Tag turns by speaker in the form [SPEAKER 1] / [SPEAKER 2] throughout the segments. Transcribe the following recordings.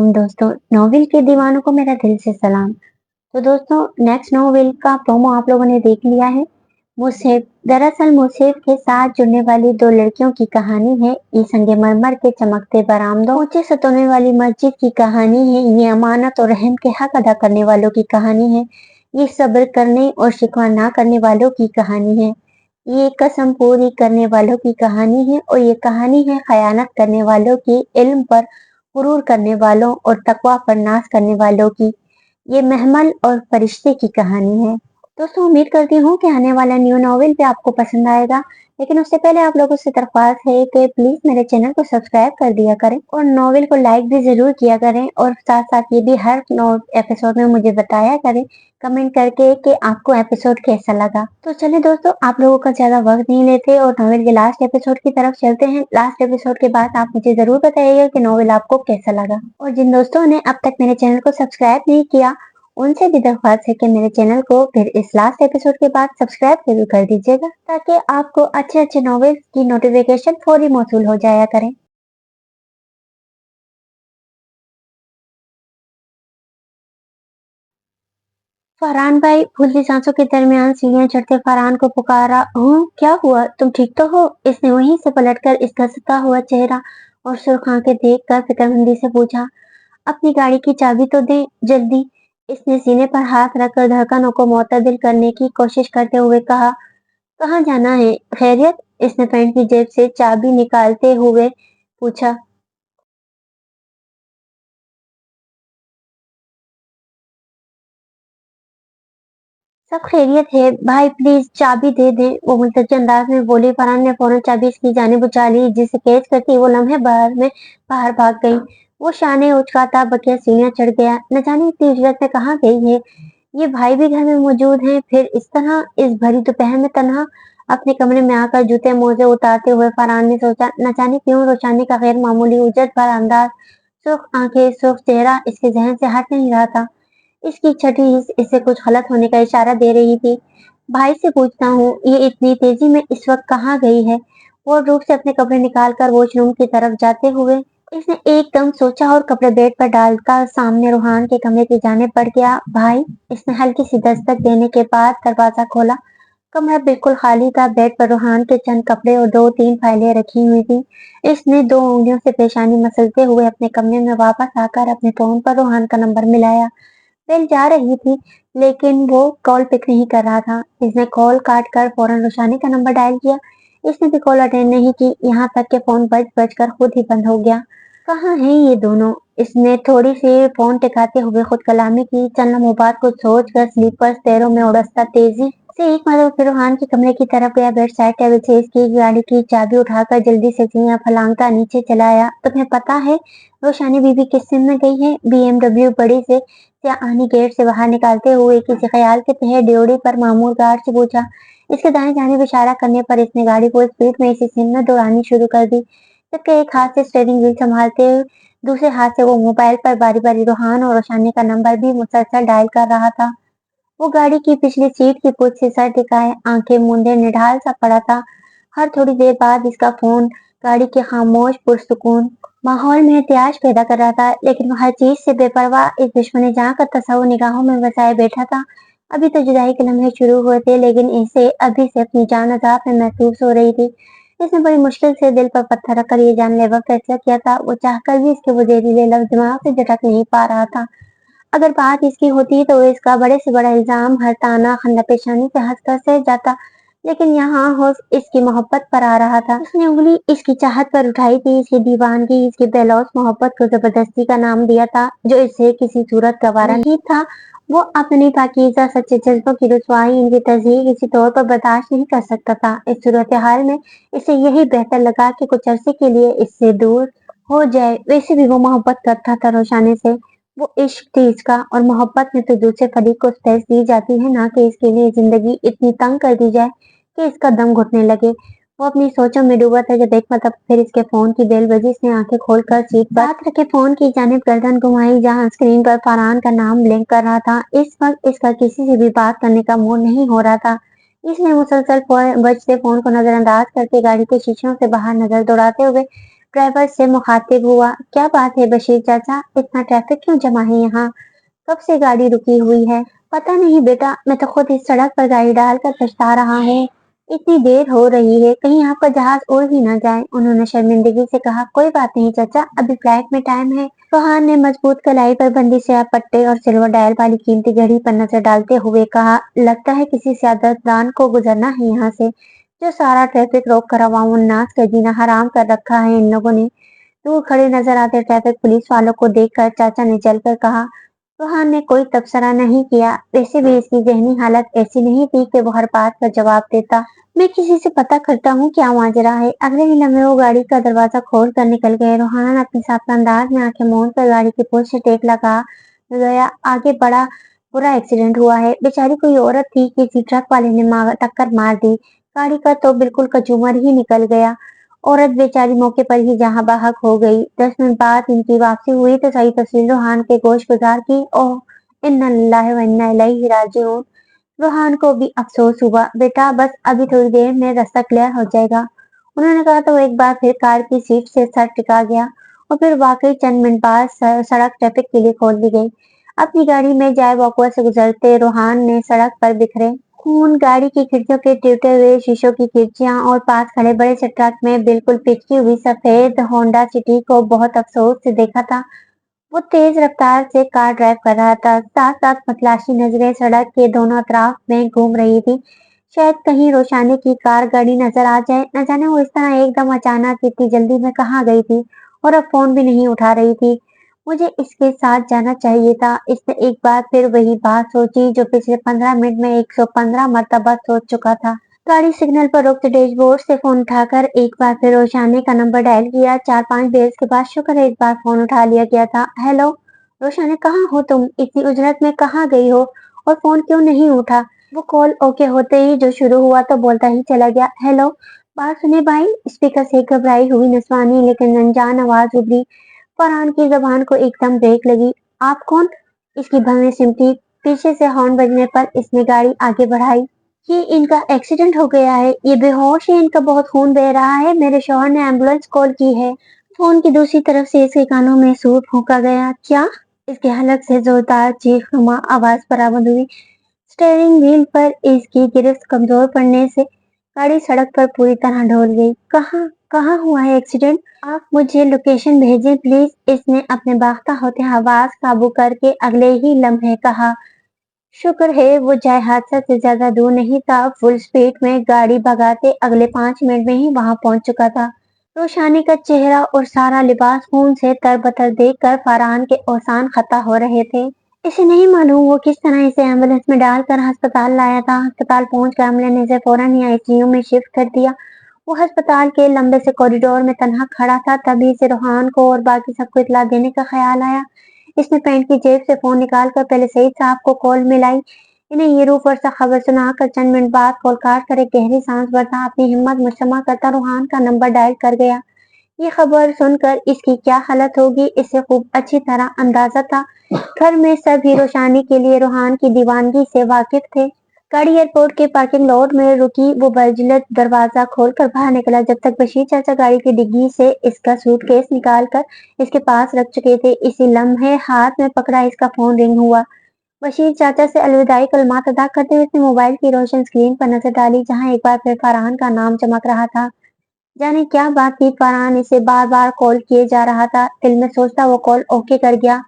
[SPEAKER 1] वालेकुम दोस्तों। नॉवेल के दीवानों को मेरा दिल से सलाम। तो दोस्तों, नेक्स्ट नॉवेल का प्रोमो आप लोगों ने देख लिया है। मुसेफ दरअसल मुसेफ के साथ जुड़ने वाली दो लड़कियों की कहानी है। ये संगमरमर के चमकते बरामदों, ऊंचे सतोने वाली मस्जिद की कहानी है। ये अमानत और रहम के हक अदा करने वालों की कहानी है। ये सब्र करने और शिकवा ना करने वालों की कहानी है। ये कसम पूरी करने वालों की कहानी है। और ये कहानी है खयानत करने वालों की, इल्म पर गुरूर करने वालों और तकवा पर नाज करने वालों की। ये महमल और फरिश्ते की कहानी है। दोस्तों, उम्मीद करती हूँ कि आने वाला न्यू नॉवेल भी आपको पसंद आएगा। लेकिन उससे पहले आप लोगों से दरख्वास्त है कि प्लीज मेरे चैनल को सब्सक्राइब कर दिया करें और नॉवेल को लाइक भी जरूर किया करें। और साथ साथ ये भी हर एपिसोड में मुझे बताया करें कमेंट करके कि आपको एपिसोड कैसा लगा। तो चलिए दोस्तों, आप लोगों का ज्यादा वक्त नहीं लेते और नॉवेल के लास्ट एपिसोड की तरफ चलते हैं। लास्ट एपिसोड के बाद आप मुझे जरूर बताइएगा कि नॉवेल आपको कैसा लगा। और जिन दोस्तों ने अब तक मेरे चैनल को सब्सक्राइब नहीं किया, उनसे भी दरख्वास्त है कि मेरे चैनल को फिर इस लास्ट एपिसोड के बाद सब्सक्राइब जरूर कर दीजिएगा, ताकि आपको अच्छे अच्छे नॉवेल्स की नोटिफिकेशन फौरी मौसूल हो जाया करें। फरहान भाई फूलती सांसों के दरमियान सीढ़ियां चढ़ते फरहान को पुकारा। हूँ, क्या हुआ? तुम ठीक तो हो? इसने वहीं से पलटकर इसका सता हुआ चेहरा और सुर्ख आंखें देखकर फिक्रमंदी से पूछा। अपनी गाड़ी की चाबी तो दे जल्दी। इसने सीने पर हाथ रखकर धड़कनों को मुअत्तदिल करने की कोशिश करते हुए कहा। कहाँ जाना है? खैरियत? इसने पैंट की जेब से चाबी निकालते हुए पूछा। सब खैरियत है भाई, प्लीज चाबी दे दे, वो मुल्तजी अंदाज में बोली। फरहान ने फौरन चाबी इसकी जानिब उछाली, जिसे कैच करती वो लम्हे भर में बाहर भाग गई। वो शाने उचकाता बकिया सीढ़ियां चढ़ गया। न जाने इतनी उजरत में कहाँ गई है। ये भाई भी घर में मौजूद हैं, फिर इस तरह इस भरी दोपहर में तन्हा। अपने कमरे में आकर जूते मोजे उतारते हुए फरहान ने सोचा, न जाने क्यों रोशानी का गैर मामूली उजरत भरा अंदाज, सुर्ख आंखें, सुर्ख चेहरा इसके जहन से हट नहीं रहा था। इसकी छठी हिस्स इसे कुछ गलत होने का इशारा दे रही थी। भाई से पूछता हूँ, ये इतनी तेजी में इस वक्त कहाँ गई है? वो रूप से अपने कपड़े निकालकर वॉशरूम की तरफ जाते हुए इसने एकदम सोचा और कपड़े बेड पर डालकर सामने रूहान के कमरे की जानिब बढ़ गया। भाई, इसने हल्की सी दस्तक देने के बाद दरवाजा खोला। कमरा बिल्कुल खाली था। बेड पर रूहान के चंद कपड़े और दो तीन फाइलें रखी हुई थी। इसने दो उंगलियों से पेशानी मसलते हुए अपने कमरे में वापस आकर अपने फोन पर रूहान का नंबर मिलाया। बेल जा रही थी, लेकिन वो कॉल पिक नहीं कर रहा था। इसने कॉल काट कर फौरन रोशानी का नंबर डायल किया। इसने भी कॉल अटेंड नहीं की, यहाँ तक के फोन बज बज कर खुद ही बंद हो गया। कहाँ हैं ये दोनों? इसने थोड़ी सी फोन टिकाते हुए खुद कलामी की। चंद लम्हों बाद कुछ सोच कर स्लीपर्स पैरों में उड़सता तेजी से एक मरतबा फिर रूहान के कमरे की तरफ गया। बेड साइड टेबल से इसकी गाड़ी की चाबी उठाकर जल्दी से सीढ़ियां फलांगता नीचे चला आया। तुम्हें पता है रोशानी बीबी किस सिम में गई है? BMW बड़ी से या आनी गेट से बाहर निकालते हुए किसी ख्याल के तहत ड्योढ़ी पर मामूर गार्ड से पूछा। इसके दाएं जानिब इशारा करने पर इसने गाड़ी को स्पीड में इसी सिम में दौड़ानी शुरू कर दी, जबकि एक हाथ से स्टीयरिंग व्हील संभालते दूसरे हाथ से वो मोबाइल पर बारी बारी रूहान और रोशानी का नंबर भी मुसलसल डायल कर रहा था। वो गाड़ी की पिछली सीट की कुछ से सर टिकाए, आंखें मूंदे निढाल सा पड़ा था। हर थोड़ी देर बाद इसका फोन गाड़ी के खामोश पुरसुकून माहौल में एहतियाज पैदा कर रहा था, लेकिन वो हर चीज से बेपरवाह इस दुश्मनी जहां का तस्वर निगाहों में बसाए बैठा था। अभी तो जुदाई के लम्हे शुरू हुए थे, लेकिन इसे अभी से अपनी जान अजाब में महसूस हो रही थी। इसने बड़ी मुश्किल से दिल पर पत्थर रखकर ये जानलेवा फैसला किया था। वो चाहकर भी इसके वो जहरीले लफ्ज दिमाग से झटक नहीं पा रहा था। अगर बात इसकी होती तो इसका बड़े से बड़ा इल्जाम हर ताना खन्ना पेशानी से हंसकर सह जाता, लेकिन यहाँ होश इसकी मोहब्बत पर आ रहा था। उसने उंगली इसकी चाहत पर उठाई थी। इसकी दीवानगी, इसकी बेलौस मोहब्बत को जबरदस्ती का नाम दिया था, जो इसे किसी सूरत गवारा नहीं था। वो अपनी पाकीज़ा सच्चे जज्बों की रुसवाई, इनकी तज़हीक किसी तौर पर बर्दाश्त नहीं कर सकता था। इस सूरत हाल में इसे यही बेहतर लगा कि कुछ अरसे के लिए इससे दूर हो जाए। वैसे भी वो मोहब्बत करता था रोशानी से। वो इश्क थी इसका, और मोहब्बत में तो दूसरे फरीक को स्पेस दी जाती है, ना कि इसके लिए जिंदगी इतनी तंग कर दी जाए कि इसका दम घुटने लगे। वो अपनी सोचों में डूबा था जब एक मतलब फिर इसके फोन की बेल बजी। इसने आंखें खोलकर सीट पर हाथ रखे फोन की जानिब गर्दन घुमाई, जहां स्क्रीन पर फरहान का नाम ब्लिंक कर रहा था। इस वक्त इसका किसी से भी बात करने का मूड नहीं हो रहा था। इसने मुसलसल बजते फोन को नजरअंदाज करके गाड़ी के शीशों से बाहर नजर दौड़ाते हुए ड्राइवर से मुखातिब हुआ। क्या बात है बशीर चाचा, इतना ट्रैफिक क्यों जमा है यहाँ? कब से गाड़ी रुकी हुई है? पता नहीं बेटा, मैं तो खुद इस सड़क पर गाड़ी डालकर पछता रहा हूँ। इतनी देर हो रही है, कहीं आपका जहाज उड़ ही ना जाए। उन्होंने शर्मिंदगी से कहा, कोई बात नहीं चाचा, अभी फ्लाइट में टाइम है। रोहान ने मजबूत कलाई पर बंदी से पट्टे और सिल्वर डायल वाली कीमती घड़ी पर नजर डालते हुए कहा, लगता है किसी सियासतदान को गुजरना है यहाँ से। जो सारा ट्रैफिक रोक कर अवाम उन्नास का जीना हराम कर रखा है इन लोगों ने। दूर खड़े नजर आते ट्रैफिक पुलिस वालों को देखकर चाचा ने जलकर कहा। रोहान ने कोई तबसरा नहीं किया। वैसे भी इसकी जहनी हालत ऐसी नहीं थी कि वो हर बात का जवाब देता। मैं किसी से पता करता हूँ क्या माजरा है। अगले ही लम्हे वो गाड़ी का दरवाजा खोल कर निकल गए। रोहान अपने साफ अंदाज में आंखें मूंद कर गाड़ी की पुल से टेक लगा गया। आगे बड़ा बुरा एक्सीडेंट हुआ है। बेचारी कोई औरत थी, किसी ट्रक वाले ने टक्कर मार दी। गाड़ी का तो बिल्कुल कचूमर ही निकल गया। औरत बेचारी मौके पर ही जहां बहक हो गई। 10 मिनट बाद इनकी वापसी हुई तो सही तस्वीर रोहान के गोश गुजार की। ओह इन्ना लिल्लाहि व इन्ना इलैहि राजिऊन। रोहान को भी अफसोस हुआ। बेटा बस अभी थोड़ी देर में रास्ता क्लियर हो जाएगा, उन्होंने कहा तो एक बार फिर कार की सीट से सर टिका गया और फिर वाकई चंद मिनट बाद सड़क ट्रैफिक के लिए खोल दी गई। अपनी गाड़ी में जाए वकुआ से गुजरते रोहान ने सड़क पर बिखरे खून, गाड़ी की खिड़कियों के टूटे हुए शीशों की खिड़कियां और पास खड़े बड़े से ट्रक में बिल्कुल पिचकी हुई सफेद होंडा सिटी को बहुत अफसोस से देखा था। वो तेज रफ्तार से कार ड्राइव कर रहा था। साथ साथ मतलाशी नजरें सड़क के दोनों अतराफ में घूम रही थी। शायद कहीं रोशानी की कार गाड़ी नजर आ जाए। न जाने वो इस तरह एकदम अचानक इतनी जल्दी में कहाँ गई थी और अब फोन भी नहीं उठा रही थी। मुझे इसके साथ जाना चाहिए था। इसने एक बार फिर वही बात सोची जो पिछले 15 मिनट में 115 मरतबा सोच चुका था। गाड़ी सिग्नल पर रुकते डैशबोर्ड से फोन उठाकर एक बार फिर रोशानी का नंबर डायल किया। 4-5 बेल्स के बाद शुक्र है एक बार फोन उठा लिया गया था। हेलो रोशानी, कहाँ हो तुम? इतनी उजरत में कहाँ गई हो और फोन क्यों नहीं उठा? वो कॉल ओके होते ही जो शुरू हुआ तो बोलता ही चला गया। हेलो, बात सुने भाई। स्पीकर से घबराई हुई नस्वानी लेकिन अनजान आवाज उभरी। फरहान की जबान को एकदम ब्रेक लगी। आप कौन? इसकी भवें सिमटी। पीछे से हॉर्न बजने पर इसने गाड़ी आगे बढ़ाई। ये इनका एक्सीडेंट हो गया है, ये बेहोश है, इनका बहुत खून बह रहा है, मेरे शौहर ने एम्बुलेंस कॉल की है। फोन की दूसरी तरफ से इसके कानों में सूर फूंका गया। क्या? इसके हलक से जोरदार चीख नुमा आवाज बरामद हुई। स्टीयरिंग व्हील पर इसकी गिरफ्त कमजोर पड़ने से गाड़ी सड़क पर पूरी तरह ढल गई। कहाँ कहाँ हुआ है एक्सीडेंट? आप मुझे लोकेशन भेजें प्लीज, इसने अपने बाख्ता होते आवाज काबू करके अगले ही लम्हे कहा। शुक्र है वो जाए हादसा से ज्यादा दूर नहीं था। फुल स्पीड में गाड़ी भगाते अगले 5 मिनट में ही वहां पहुंच चुका था। रोशानी का चेहरा और सारा लिबास खून से तरबतर देखकर फरहान के औसान खता हो रहे थे। इसे नहीं मालूम वो किस तरह इसे एम्बुलेंस में डालकर अस्पताल लाया था। अस्पताल पहुंचकर अमले ने इसे फौरन ही आईसीयू में शिफ्ट कर दिया। वो अस्पताल के लंबे से कॉरिडोर में तन्हा खड़ा था, तभी से रोहान को और बाकी सबको इत्तला देने का ख्याल आया। इसने पैंट की जेब से फोन निकालकर पहले सईद साहब को कॉल मिलाई। इन्हें ये रूह वर्सा खबर सुनाकर चंद मिनट बाद कॉल काट कर एक गहरी सांस भरता अपनी हिम्मत मुजतमा करता रोहान का नंबर डायल कर गया। ये खबर सुनकर इसकी क्या हालत होगी इसे खूब अच्छी तरह अंदाजा था। घर में सब ही रोशानी के लिए रोहान की दीवानगी से वाकिफ थे। गाड़ी एयरपोर्ट के पार्किंग लॉट में रुकी। वो बजलत दरवाजा खोलकर बाहर निकला जब तक बशीर चाचा गाड़ी की डिग्गी से इसका सूटकेस निकालकर इसके पास रख चुके थे। इसी लम्हे हाथ में पकड़ा इसका फोन रिंग हुआ। बशीर चाचा से अलविदाई कलमात अदा करते हुए इसने मोबाइल की रोशन स्क्रीन पर नजर डाली जहां एक बार फिर फरहान का नाम चमक रहा था। जाने क्या बात थी, फरहान इसे बार बार कॉल किए जा रहा था। दिल में सोचता वो कॉल ओके कर गया।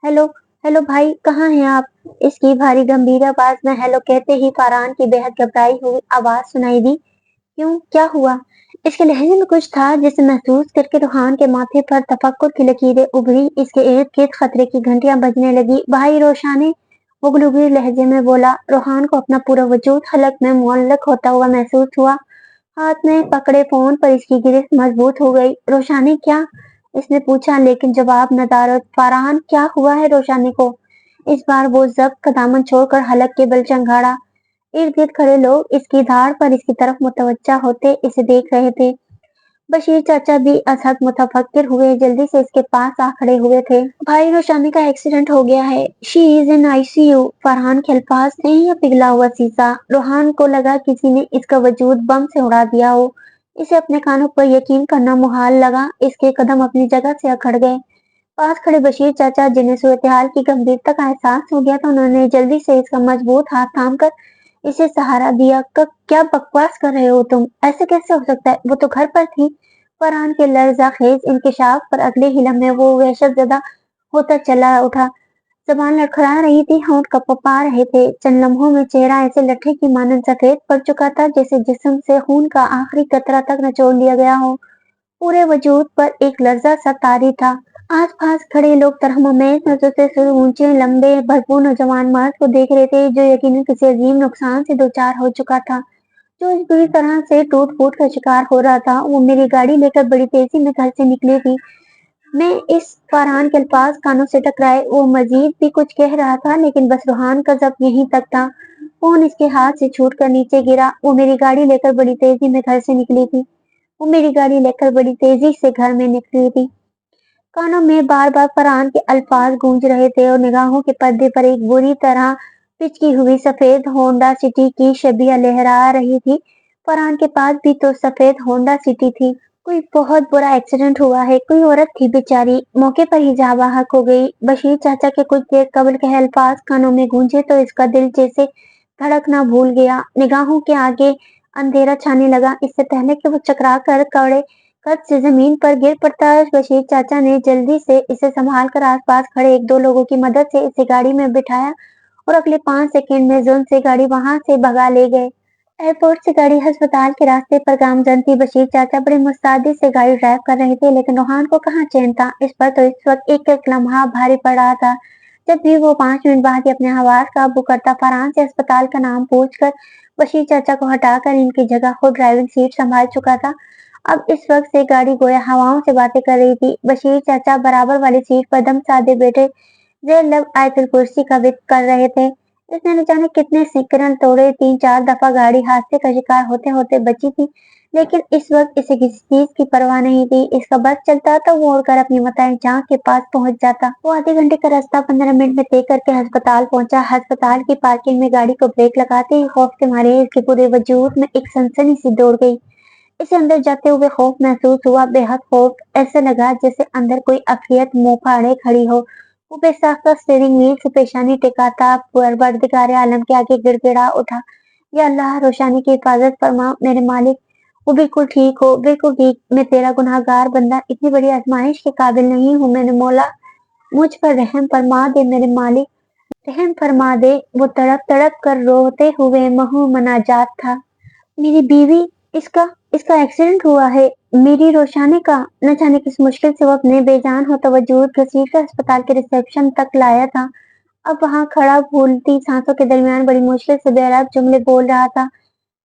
[SPEAKER 1] हेलो हेलो भाई, कहाँ हैं आप? इसकी भारी गंभीर आवाज में हेलो कहते ही फरहान की बेहद घबराई हुई आवाज सुनाई दी। क्यों, क्या हुआ? इसके लहजे में कुछ था जिसे महसूस करके रोहान के माथे पर तफक्कुर की लकीरें उभरी। इसके इर्द गिर्द खतरे की घंटियां बजने लगी। भाई रोशानी, वो गुलगुली लहजे में बोला। रोहान को अपना पूरा वजूद हलक में मुअल्लक होता हुआ महसूस हुआ। हाथ में पकड़े फोन पर इसकी गिरफ्त मजबूत हो गई। रोशानी क्या? इसने पूछा लेकिन जवाब नदारद। फरहान, क्या हुआ है रोशानी को? इस बार वो जब्त का दामन छोड़कर हलक के बल चंगाड़ा। इर्द गिर्द खड़े लोग इसकी धार पर इसकी तरफ मुतवज्जा होते इसे देख रहे थे। बशीर चाचा भी असहद मुतफक्किर हुए जल्दी से इसके पास आ खड़े हुए थे। भाई रोशानी का एक्सीडेंट हो गया है, she is in ICU. Farhan के अल्फाज नहीं या पिघला हुआ शीशा। रोहान को लगा किसी ने इसका वजूद बम से उड़ा दिया हो। इसे अपने कानों पर यकीन करना मुहाल लगा। इसके कदम अपनी जगह से अकड़ गए। पास खड़े बशीर चाचा, जिन्हें सूरत-हाल की गंभीरता का एहसास हो गया था, उन्होंने जल्दी से इसका मजबूत हाथ थामकर इसे सहारा दिया। क्या बकवास कर रहे हो तुम? ऐसे कैसे हो सकता है? वो तो घर पर थी। फरहान के लर्ज़ाखेज इंकिशाफ पर अगले ही लम्हे वो वहशतज़दा होता चला उठा। ज़बान लड़खड़ा रही थी, होंठ कँपा रहे थे। चंद लम्हों में चेहरा ऐसे लट्ठे की मानंद सफेद पड़ चुका था, जैसे जिस्म से खून का आखिरी कतरा तक निचोड़ लिया गया हो। पूरे वजूद पर एक लर्जा सा तारी था। आस-पास खड़े लोग तरहम-आमेज नजरों से सिर ऊंचे, लंबे, भरपूर नौजवान मर्द को देख रहे थे, जो यकीनन किसी अजीम नुकसान से दो-चार हो चुका था, जो इस बुरी तरह से टूट-फूट का शिकार हो रहा था। वो मेरी गाड़ी लेकर बड़ी तेजी में घर से निकली थी। मैं इस फरहान के अल्फाज कानों से टकराए। वो मजीद भी कुछ कह रहा था, लेकिन बस रूहान का ज़ब्त यहीं तक था। फोन इसके हाथ से छूटकर नीचे गिरा। वो मेरी गाड़ी लेकर बड़ी तेजी में घर से निकली थी। वो मेरी गाड़ी लेकर बड़ी तेजी से घर में निकली थी। कानों में बार-बार फरहान के अल्फाज गूंज रहे थे और निगाहों के पर्दे पर एक बुरी तरह पिचकी हुई सफेद होंडा सिटी की शबिया लहरा रही थी। फरहान के पास भी तो सफेद होंडा सिटी थी। कोई बहुत बुरा एक्सीडेंट हुआ है, कोई औरत थी बेचारी, मौके पर ही जाँ बहक हो गई। बशीर चाचा के कुछ देर कबल के अल्फाज कानों में गूंजे तो इसका दिल जैसे धड़कना भूल गया। निगाहों के आगे अंधेरा छाने लगा। इससे पहले कि वो चकरा कर कड़े कद से जमीन पर गिर पड़ता, बशीर चाचा ने जल्दी से इसे संभाल कर आसपास खड़े एक दो लोगों की मदद से इसे गाड़ी में बिठाया और अगले 5 सेकंड में जुल्म से गाड़ी वहां से भगा ले गए। एयरपोर्ट से गाड़ी अस्पताल के रास्ते पर गामजन थी। बशीर चाचा बड़ी मुस्तैदी से गाड़ी ड्राइव कर रहे थे, लेकिन रूहान को कहाँ चैन था। इस पर तो इस वक्त एक एक लम्हा भारी पड़ रहा था। जब भी वो 5 मिनट बाद ही अपने हवास काबू करता, फरहान से अस्पताल का नाम पूछकर बशीर चाचा को हटाकर इनकी जगह खुद ड्राइविंग सीट संभाल चुका था। अब इस वक्त से गाड़ी गोया हवाओं से बातें कर रही थी। बशीर चाचा बराबर वाली सीट पर दम साधे बैठे जेर लब आयतुल कुर्सी का जिक्र कर रहे थे। इसने न जाने कितने सिकरन तोड़े, 3-4 दफा गाड़ी हादसे का शिकार होते होते बची थी, लेकिन इस वक्त इसे किसी चीज की परवाह नहीं थी। इसका बस चलता तो वो उड़कर अपनी मताए जहां के पास पहुंच जाता। वो आधे घंटे का रास्ता 15 मिनट में तय करके अस्पताल पहुंचा। अस्पताल की पार्किंग में गाड़ी को ब्रेक लगाते ही खौफ के मारे इसके पूरे वजूद में एक सनसनी सी दौड़ गई। इसे अंदर जाते हुए खौफ महसूस हुआ, बेहद खौफ। ऐसा लगा जैसे अंदर कोई अफियत मुंह फाड़े खड़ी हो। वो बेसाख्ता स्टीयरिंग व्हील से पेशानी टिकाता परवरदिगार आलम के आगे गिड़गिड़ा उठा, या अल्लाह रोशानी की हिफाजत फरमा मेरे मालिक। वो बिल्कुल ठीक हो, बिल्कुल ठीक। मैं तेरा गुनाहगार बंदा इतनी बड़ी आजमाइश के काबिल नहीं हूँ। मैंने मौला, मुझ पर रहम फरमा दे मेरे मालिक, रहम फरमा दे। वो तड़प तड़प कर रोते हुए महू मनाजात था। मेरी बीवी, इसका इसका एक्सीडेंट हुआ है। मेरी रोशानी का। न जाने किस मुश्किल से वो अपने बेजान होता वजूद घसीटकर अस्पताल के रिसेप्शन तक लाया था। अब वहां खड़ा फूलती सांसों के दरमियान बड़ी मुश्किल से बेरब जुमले बोल रहा था।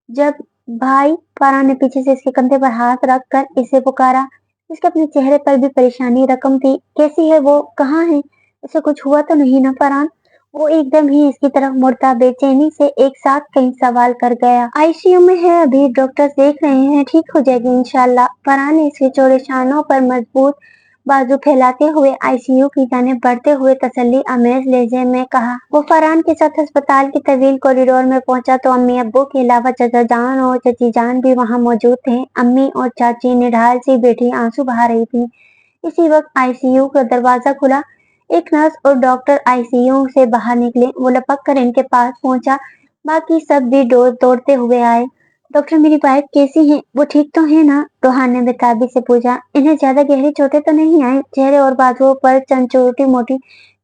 [SPEAKER 1] जब भाई, फरहान ने पीछे से इसके कंधे पर हाथ रख कर इसे पुकारा। इसके अपने चेहरे पर भी परेशानी रकम थी। कैसी है वो? कहाँ है? इसे कुछ हुआ तो नहीं ना फरहान? वो एकदम ही इसकी तरफ मुड़ता बेचैनी से एक साथ कई सवाल कर गया। आईसीयू में है अभी, डॉक्टर्स देख रहे हैं, ठीक हो जाएगी इंशाल्लाह। फरहान ने इसके चौड़े शानों पर मजबूत बाजू फैलाते हुए आईसीयू की जानिब बढ़ते हुए तसल्ली आमेज लहजे में कहा। वो फरहान के साथ अस्पताल के तवील कॉरिडोर में पहुंचा तो अम्मी अब्बू के अलावा चाचा जान और चाची जान भी वहां मौजूद थे। अम्मी और चाची निढाल सी बैठी आंसू बहा रही थी। इसी वक्त आईसीयू का दरवाजा खुला। एक नर्स और डॉक्टर आईसीयू से बाहर निकले। वो लपक कर इनके पास पहुंचा। बाकी सब भी दौड़ते हुए आए। डॉक्टर, मेरी वाइफ कैसी है? वो ठीक तो है ना? रोहान ने बेताबी से पूछा। इन्हें ज्यादा गहरी चोटें तो नहीं आई। चेहरे और बाजुओं पर चंद छोटी मोटी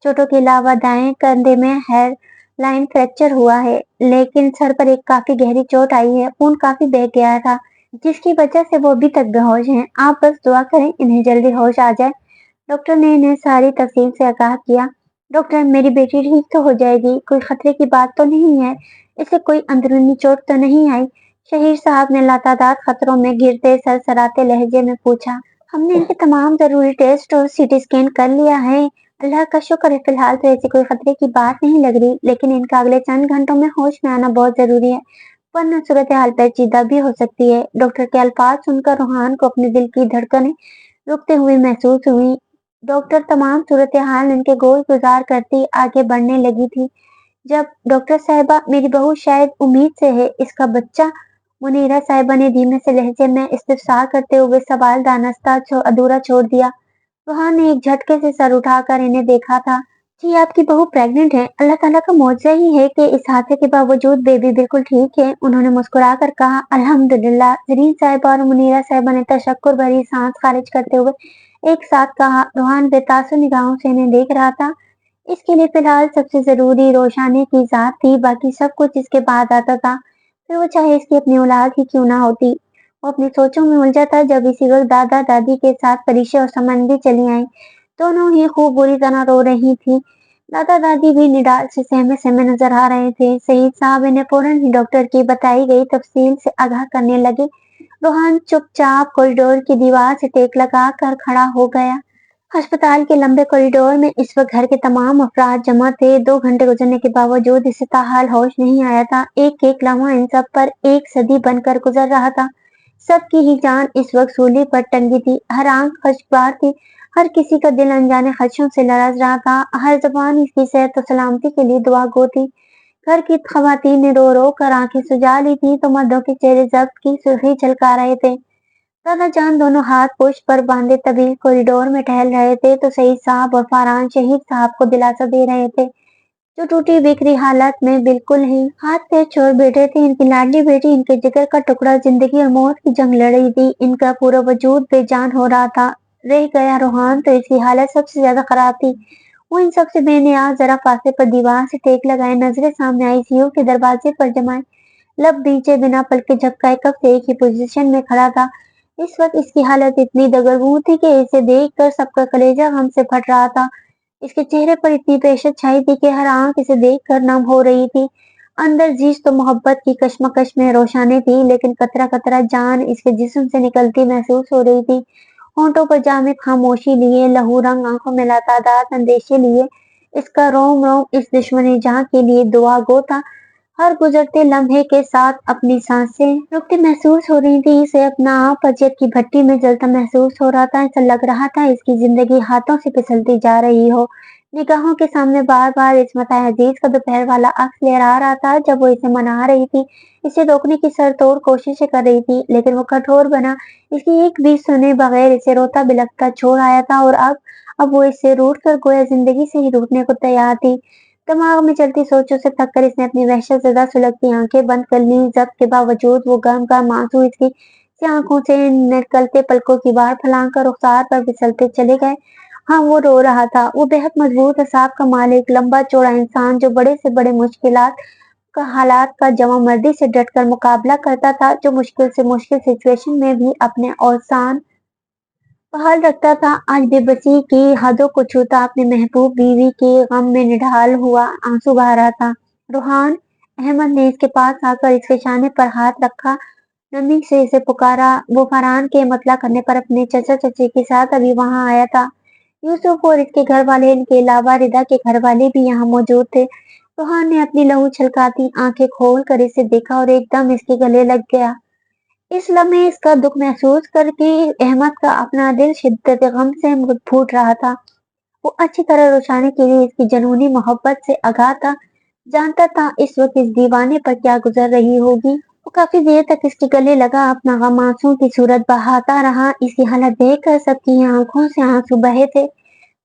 [SPEAKER 1] चोटों के अलावा दाएं कंधे में हेयर लाइन फ्रैक्चर हुआ है, लेकिन सर पर एक काफी गहरी चोट आई है। खून काफी बह गया था, जिसकी वजह से वो अभी तक बेहोश हैं। आप बस दुआ करें इन्हें जल्दी होश आ जाए। डॉक्टर ने इन्हें सारी तफसील से आगाह किया। डॉक्टर, मेरी बेटी ठीक तो हो जाएगी, कोई खतरे की बात तो नहीं है, इसे कोई अंदरूनी चोट तो नहीं आई? शहीर साहब ने लातादार खतरों में घिरते सरसराते लहजे में पूछा। हमने इनके तमाम जरूरी टेस्ट और सीटी स्कैन कर लिया है। अल्लाह का शुक्र है, फिलहाल तो ऐसी कोई खतरे की बात नहीं लग रही, लेकिन इनका अगले चंद घंटों में होश में आना बहुत जरूरी है, वरना सूरत हाल पेचीदा भी हो सकती है। डॉक्टर के अल्फाज सुनकर रूहान को अपने दिल की धड़कनें रुकते हुए महसूस हुई। डॉक्टर तमाम सूरत हाल इनके गोश गुजार करती आगे बढ़ने लगी थी। जब डॉक्टर साहिबा, मेरी बहू शायद उम्मीद से है, इसका बच्चा। मुनीरा साहिबा ने धीमे से लहजे में इस्तफसार करते हुए सवाल दानस्ता अधूरा छोड़ दिया। रूहान ने एक झटके से सर उठाकर इन्हें देखा था। जी आपकी बहू प्रेग्नेंट है। अल्लाह ताला का मौजज़ा ही है कि इस हादसे के बावजूद बेबी बिल्कुल ठीक है, उन्होंने मुस्कुराकर कहा। अल्हम्दुलिल्लाह। जरीन साहिबा और मुनीरा साहिबा ने तशक्कुर भरी सांस खारिज करते हुए एक साथ कहा। रूहान बेतासुर निगाहों से इन्हें देख रहा था। इसके लिए फिलहाल सबसे जरूरी रोशानी की जात थी, बाकी सब कुछ इसके बाद आता था। फिर वो चाहे इसकी अपनी औलाद ही क्यों ना होती। वो अपनी सोचों में उलझा था जब इसी वक्त दादा दादी के साथ फरीशा और समन भी चली आई। दोनों ही खूब बुरी तरह रो रही थी। दादा दादी भी निडाल से सहमे सहमे नजर आ रहे थे। सईद साहब इन्हें फौरन ही डॉक्टर की बताई गई तफसील से आगाह करने लगे। रोहान चुपचाप कॉरिडोर की दीवार से टेक लगा कर खड़ा हो गया। अस्पताल के लंबे कॉरिडोर में इस वक्त घर के तमाम अफराद जमा थे। 2 घंटे गुजरने के बावजूद इसे ताहाल होश नहीं आया था। एक एक लम्हा इन सब पर एक सदी बनकर गुजर रहा था। सबकी ही जान इस वक्त सूली पर टंगी थी। हर आंख खशबार थी। हर किसी का दिल अनजाने खदशों से लरज रहा था। हर जबान इसकी सेहत और सलामती के लिए दुआ गो थी। घर की खवातीन ने रो रो कर आंखें सुजा ली थी तो मर्दों के चेहरे जब्त की सुर्खी झलका रहे थे। दादा जान दोनों हाथ पुष्प पर बांधे तबील कॉरिडोर में टहल रहे थे तो सईद साहब और फरहान शहीद साहब को दिलासा दे रहे थे, जो टूटी बिखरी हालत में बिल्कुल ही हाथ पैर छोड़ बैठे थे। इनकी लाडली बेटी, इनके जिगर का टुकड़ा, जिंदगी और मौत की जंग लड़ रही थी। इनका पूरा वजूद बेजान हो रहा था। रह गया रूहान तो इसकी हालत सबसे ज्यादा खराब थी। वो इन सबसे बेनियाज जरा फासले पर दीवार से टेक लगाए, नजरें सामने आईसीयू के दरवाजे पर जमाए, लब नीचे बिना पलके झपकाए कब से एक ही पोजीशन में खड़ा था। इस वक्त इसकी हालत इतनी दगरगू थी कि इसे देखकर सबका कलेजा गम से फट रहा था। इसके चेहरे पर इतनी दहशत छाई थी कि हर आंख इसे देखकर नम हो रही थी। अंदर जीज तो मोहब्बत की कश्मकश में रोशानी थी, लेकिन कतरा कतरा जान इसके जिस्म से निकलती महसूस हो रही थी। होंठों पर जामे खामोशी लिए, लहू रंग आंखों में लतादार अंदेशे लिए, इसका रोम रोम इस दुश्मनी जहां के लिए दुआ गो था। हर गुजरते लम्हे के साथ अपनी सांसें रुकती महसूस हो रही थी। इसे अपना आप अजब की भट्टी में जलता महसूस हो रहा था। ऐसा लग रहा था इसकी जिंदगी हाथों से फिसलती जा रही हो। निगाहों के सामने बार बार इस्मत अजीज का दोपहर वाला अक्स लहरा रहा था जब वो इसे मना रही थी, इसे रोकने की सरतोड़ कोशिशें कर रही थी, लेकिन वो कठोर बना, इसकी एक भी सुने बगैर इसे रोता बिलखता छोड़ आया था। और अब वो इससे रूठ कर गोया जिंदगी से ही रूठने को तैयार थी। दिमाग में चलती सोचों से थककर इसने अपनी वहशत ज़दा सुलगती आंखें बंद कर ली। जब्त के बावजूद वो गम का आंसू इसकी सी आंखों से निकलते पलकों की बार फैलाकर कर रुखसार पर फिसलते चले गए। हाँ, वो रो रहा था। वो बेहद मजबूत असाब का मालिक, लंबा चौड़ा इंसान जो बड़े से बड़े मुश्किलात का हालात का जमा मर्दी से डटकर मुकाबला करता था, जो मुश्किल से मुश्किल सिचुएशन में भी अपने औसान बहाल रखता था। आज बेबसी की हदों को छूता अपने महबूब बीवी के गम में निढाल हुआ आंसू बहा रहा था। रूहान अहमद ने इसके पास आकर इसके शाने पर हाथ रखा, नमी से इसे पुकारा। वो फरहान के मतला करने पर अपने चचा चची के साथ अभी वहां आया था। यूसुफ और इसके घर वाले, इनके अलावा रिदा के घर वाले भी यहाँ मौजूद थे। रूहान ने अपनी लहू छलकाती आंखें खोल कर इसे देखा और एकदम इसके गले लग गया। इस लम्हे इसका दुख महसूस करके अहमद का अपना दिल शिद्दत गम से फूट रहा था। वो अच्छी तरह रोशानी के लिए इसकी जनूनी मोहब्बत से आगाह था, जानता था इस वक्त इस दीवाने पर क्या गुजर रही होगी। वो काफी देर तक इसके गले लगा अपना गम आंसू की सूरत बहाता रहा। इसकी हालत देखकर सबकी आंखों से आंसू बहे थे।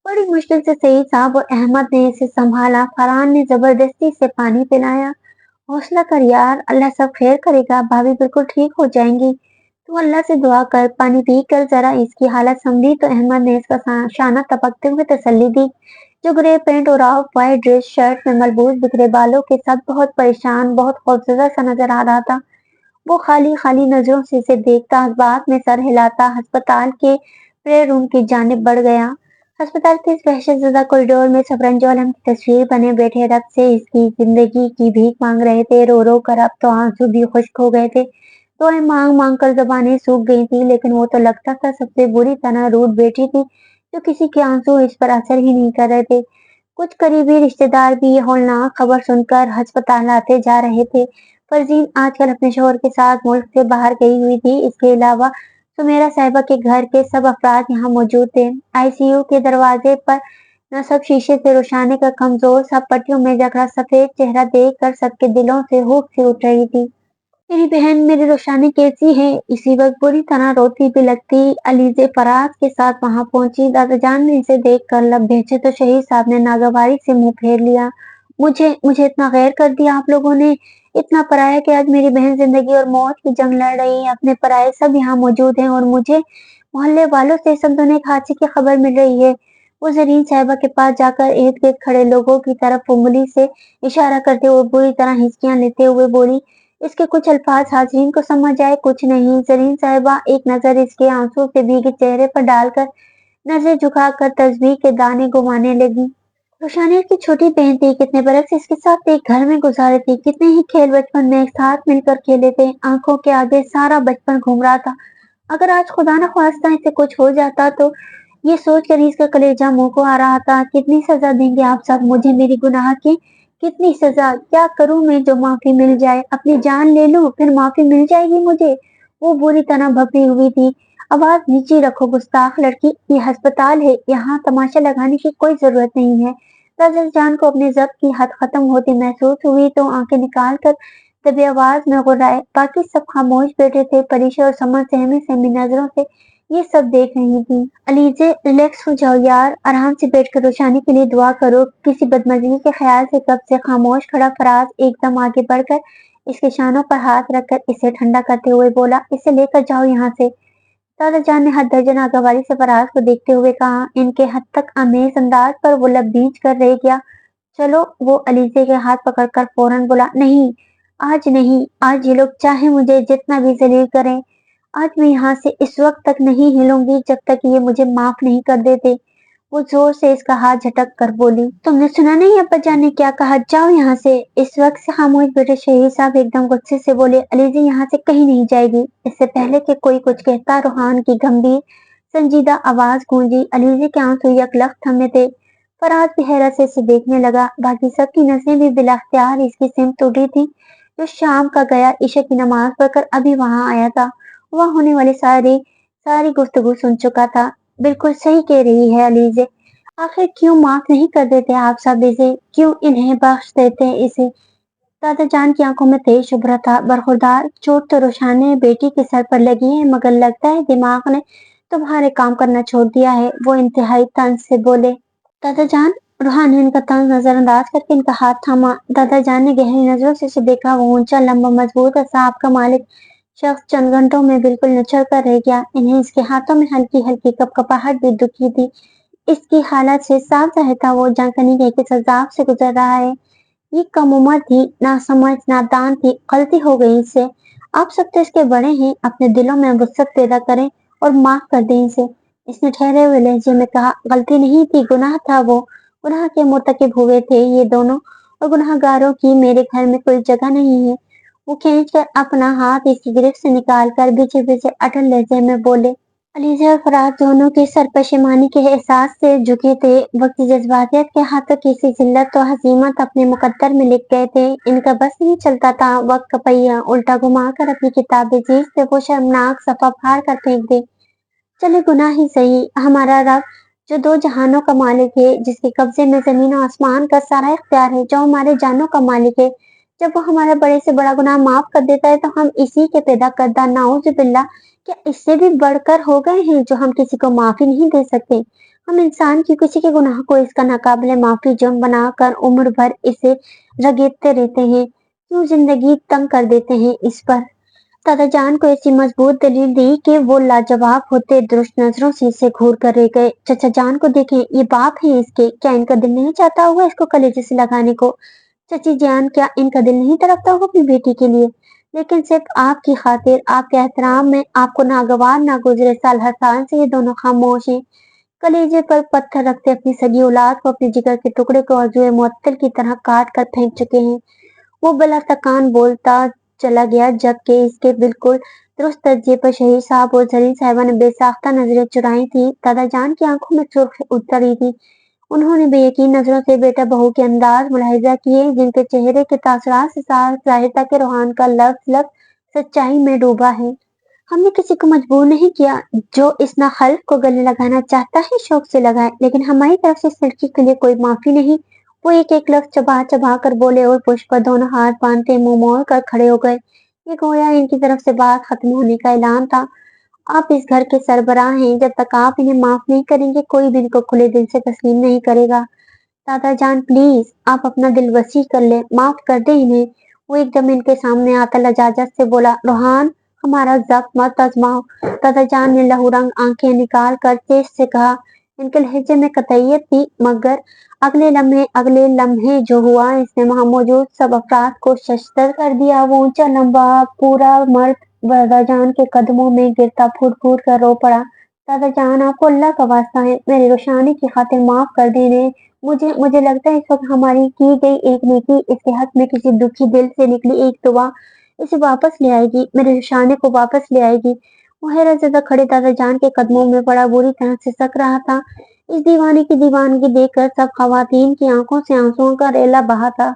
[SPEAKER 1] बड़ी मुश्किल से सईद साहब और अहमद ने इसे संभाला। फरहान ने जबरदस्ती से पानी पिलाया। हौसला कर यार, अल्लाह सब खैर करेगा, भाभी बिल्कुल ठीक हो जाएंगी। तू अल्लाह से दुआ कर। पानी पी कर जरा इसकी हालत समझी तो अहमद ने इसका शाना तपकते हुए तसल्ली दी, जो ग्रे पेंट और ऑफ वाइट ड्रेस शर्ट में मलबूस बिखरे बालों के साथ बहुत परेशान, बहुत खौफजदा सा नजर आ रहा था। वो खाली खाली नजरों से इसे देखता, बाद में सर हिलाता अस्पताल के प्रेयर रूम की जानिब बढ़ गया। अस्पताल के इस वहशतज़दा कॉरिडोर में शबरंज आलम की तस्वीर बने बैठे रब से इसकी जिंदगी की भीख मांग रहे थे। रो रो कर अब तो आंसू भी खुश्क हो गए थे। दुआएं मांग मांग कर जबानें सूख गई थी, लेकिन वो तो लगता था सबसे बुरी तरह रूठ बैठी थी, जो किसी के आंसू इस पर असर ही नहीं कर रहे थे। कुछ करीबी रिश्तेदार भी ये हौलनाक खबर सुनकर अस्पताल आते जा रहे थे। फरजीन आजकल अपने शोहर के साथ मुल्क से बाहर गई हुई थी। इसके अलावा सुमेरा साहिबा के घर के सब अफराद यहाँ मौजूद थे। आईसीयू के दरवाजे पर न सब शीशे से रोशानी का कमजोर सा पट्टियों में जकड़ा सफेद चेहरा देख कर सबके दिलों से हुक सी उठ रही थी। मेरी बहन मेरी रोशानी कैसी है? इसी वक्त बुरी तरह रोती बिलखती अलीजे फराज के साथ वहां पहुंची। दादा जान ने इसे देख कर लब भेजे तो शहीद साहब ने नागवारी से मुंह फेर लिया। मुझे मुझे इतना गैर कर दिया आप लोगों ने, इतना पराया कि आज मेरी बहन जिंदगी और मौत की जंग लड़ रही है। अपने पराये सब यहाँ मौजूद हैं और मुझे मोहल्ले वालों से संतुलित हादसे की खबर मिल रही है। वो जरीन साहिबा के पास जाकर इर्द गिर्द खड़े लोगों की तरफ उंगली से इशारा करते हुए बुरी तरह हिचकियां लेते हुए बोली। इसके कुछ अल्फाज हाज़रीन को समझ आए, कुछ नहीं। ज़रीन साहिबा एक नज़र इसके आंसू से भीगे चेहरे पर डालकर नजर झुकाकर तस्बीह के दाने घुमाने लगी। रोशानी की छोटी बहन थी, कितने बरस इसके साथ एक घर में गुजारे थे, कितने ही खेल बचपन में एक साथ मिलकर खेले थे। आंखों के आगे सारा बचपन घूम रहा था। अगर आज खुदा न ख्वास्ता इसे कुछ हो जाता तो ये सोचकर इसका कलेजा मुंह को आ रहा था। कितनी सजा देंगे आप सब मुझे मेरी गुनाह की? कितनी सजा? क्या करूं मैं जो माफी मिल जाए? अपनी जान ले लूं फिर माफी मिल जाएगी मुझे? वो बुरी तरह भपी हुई थी। आवाज नीचे रखो गुस्ताख लड़की, ये अस्पताल है, यहाँ तमाशा लगाने की कोई जरूरत नहीं है। रजत जान को अपने जब्त की हद खत्म होती महसूस हुई तो आंखें निकाल कर दबी आवाज में गुर्राए। बाकी सब खामोश बैठे थे, परीक्षा और समझ सहमी सहमी नजरों से ये सब देख रही थी। अलीजे रिलैक्स हो जाओ यार, आराम से बैठकर रोशानी के लिए दुआ करो। किसी बदमजगी के ख्याल से कब से खामोश खड़ा फराज एकदम आगे बढ़कर इसके शानों पर हाथ रखकर इसे ठंडा करते हुए बोला, इसे लेकर जाओ यहाँ से। दादा जान ने हद दर्जन आगवारी से फराज को देखते हुए कहा। इनके हद तक अमेज अंदाज पर वो लब भींच कर रह गया। चलो, वो अलीजे के हाथ पकड़कर फौरन बोला, नहीं आज नहीं, आज ये लोग चाहे मुझे जितना भी जलील करें, आज मैं यहाँ से इस वक्त तक नहीं हिलूंगी जब तक ये मुझे माफ नहीं कर देते। वो जोर से इसका हाथ झटक कर बोली, तुमने सुना नहीं अब्बा जान ने क्या कहा? जाओ यहाँ से। इस वक्त से खामोश बैठे शहीद साहब एकदम गुस्से से बोले, अलीजी यहाँ से कहीं नहीं जाएगी। इससे पहले कि कोई कुछ कहता रूहान की गंभीर संजीदा आवाज गूंजी। अलीजी के आंसू यकलख थमे थे। फराज भी हैरत से इसे देखने लगा। बाकी सबकी नजरें भी बिलाख्तियार इसकी सिमत उठी थी। जो शाम का गया ईशा की नमाज पढ़कर अभी वहां आया था, वह होने वाली सारी गुफ्तगू सुन चुका था। बिल्कुल सही कह रही है अलीजे, आखिर क्यों माफ नहीं कर देते आप सब इसे? क्यों इन्हें बख्श देते इसे? दादा जान की आंखों में तेज शुभ्र था। बरखुरदार चोट तो रोशानी बेटी के सर पर लगी है, मगर लगता है दिमाग ने तुम्हारे काम करना छोड़ दिया है। वो इंतहाई तंज से बोले। दादा जान, रूहान ने इनका तंज नजरअंदाज करके इनका हाथ थामा। दादा जान ने गहरी नजरों से इसे देखा। वो ऊंचा लंबा मजबूत और सांप का मालिक शख्स चंद घंटों में बिल्कुल निछड़ कर रह गया। इन्हें इसके हाथों में हल्की हल्की कपकपाहट भी दुखी थी। इसकी हालत से साफ जाहिर था वो जानकनी के किस अजाब से गुजर रहा है। ये कम उम्र थी, नासमझ नादान थी, गलती हो गई इससे। आप सब तो इसके बड़े हैं, अपने दिलों में वसअत पैदा करें और माफ कर दें इसे। इसने ठहरे हुए लहजे में कहा, गलती नहीं थी, गुनाह था वो। गुनाह के मुर्तकिब हुए थे ये दोनों, और गुनाहगारों की मेरे घर में कोई जगह नहीं है। वो खींचकर अपना हाथ इसकी गिरफ्त से निकालकर पीछे पीछे अटल लहजे में बोले। अलीजा और फराज दोनों के सर पशेमानी के एहसास से झुके थे। वक्ती जज्बातियत के हाथों किसी जिल्लत तो हजीमत अपने मुकद्दर में लिख गए थे। इनका बस नहीं चलता था वक्त का पहिया उल्टा घुमाकर अपनी किताबें जीत से वो शर्मनाक सफा फाड़ कर फेंक दे। चले गुनाह ही सही, हमारा रब जो दो जहानों का मालिक है, जिसके कब्जे में जमीन और आसमान का सारा इख्तियार है, जो हमारे जानों का मालिक है, जब वो हमारा बड़े से बड़ा गुनाह माफ कर देता है तो हम इसी के पैदा करदा नाउज बिल्ला क्या इससे भी बढ़कर हो गए हैं जो हम किसी को माफी नहीं दे सकते? हम इंसान की किसी के गुनाह को इसका नाकाबिले माफी जुर्म बनाकर उम्र भर इसे रगेदते रहते हैं। क्यों जिंदगी तंग कर देते हैं इस पर? दादा जान को ऐसी मजबूत दलील दी कि वो लाजवाब होते दुरुस्त नजरों से इसे घूर कर रह गए। चचा जान को देखें, ये बाप है इसके, क्या इनका दिल नहीं चाहता होगा इसको कलेजे से लगाने को? चची जान, क्या इनका दिल नहीं तड़पता होगा अपनी बेटी के लिए? लेकिन सिर्फ आपकी खातिर, आपके एहतराम में आपको नागवार ना गुजरे साल हर साल से ये दोनों खामोश हैं। कलेजे पर पत्थर रखते अपनी सगी औलाद को अपने जिगर के टुकड़े को अर्जुए मुअत्तल की तरह काट कर फेंक चुके हैं। वो बला तकान बोलता चला गया, जबकि इसके बिल्कुल दुरुस्त तर्जे पर शहीद साहब और जरीन साहिबा ने बेसाख्ता नजरें चुराई थी। दादा जान की आंखों में सुर्ख उतरी थी। उन्होंने बेयकीन नजरों से बेटा बहू के अंदाज मुलाहिजा किए, जिनके चेहरे के तासुरात से साफ जाहिर था कि रूहान का लफ्ज लफ्ज सच्चाई में डूबा है। हमने किसी को मजबूर नहीं किया, जो इस नाखल्फ को गले लगाना चाहता है शौक से लगाए, लेकिन हमारी तरफ से इस लड़की के लिए कोई माफी नहीं। वो एक एक लफ्ज चबा चबा कर बोले और पुष्प पर दोनों हाथ बांधते मुंह मोड़ कर खड़े हो गए। یہ گویا इनकी तरफ से बात खत्म होने का ऐलान था। आप इस घर के सरबराह हैं, जब तक आप इन्हें माफ नहीं करेंगे कोई भी इनको खुले दिल से तस्लीम नहीं करेगा। दादा जान प्लीज आप अपना दिल वसी कर ले, माफ कर दे इन्हें। वो एकदम इनके सामने आता लजाजत से बोला, रोहान हमारा जख्म मत आजमाओ। दादा जान ने लहूरंग आंखें निकाल कर तेज से कहा। इनके लहजे में कतईयत थी, मगर अगले लम्हे जो हुआ इसने वहां मौजूद सब अफराद को शशदर कर दिया। वो ऊंचा लंबा पूरा मर्द दादा जान के कदमों में गिरता फूट फूट कर रो पड़ा। दादा जान आपको अल्लाह का वास्ता है, मेरी रोशानी की खातिर माफ कर देने। मुझे लगता है इस वक्त हमारी की गई एक नेकी इसके हक में किसी दुखी दिल से निकली एक दुआ इसे वापस ले आएगी, मेरे निशाने को वापस ले आएगी। वो हैरत ज़दा खड़े दादा जान के कदमों में पड़ा बुरी तरह से सक रहा था। इस दीवाने की दीवानगी देखकर सब खवातीन की आंखों से आंसुओं का रेला बहा था,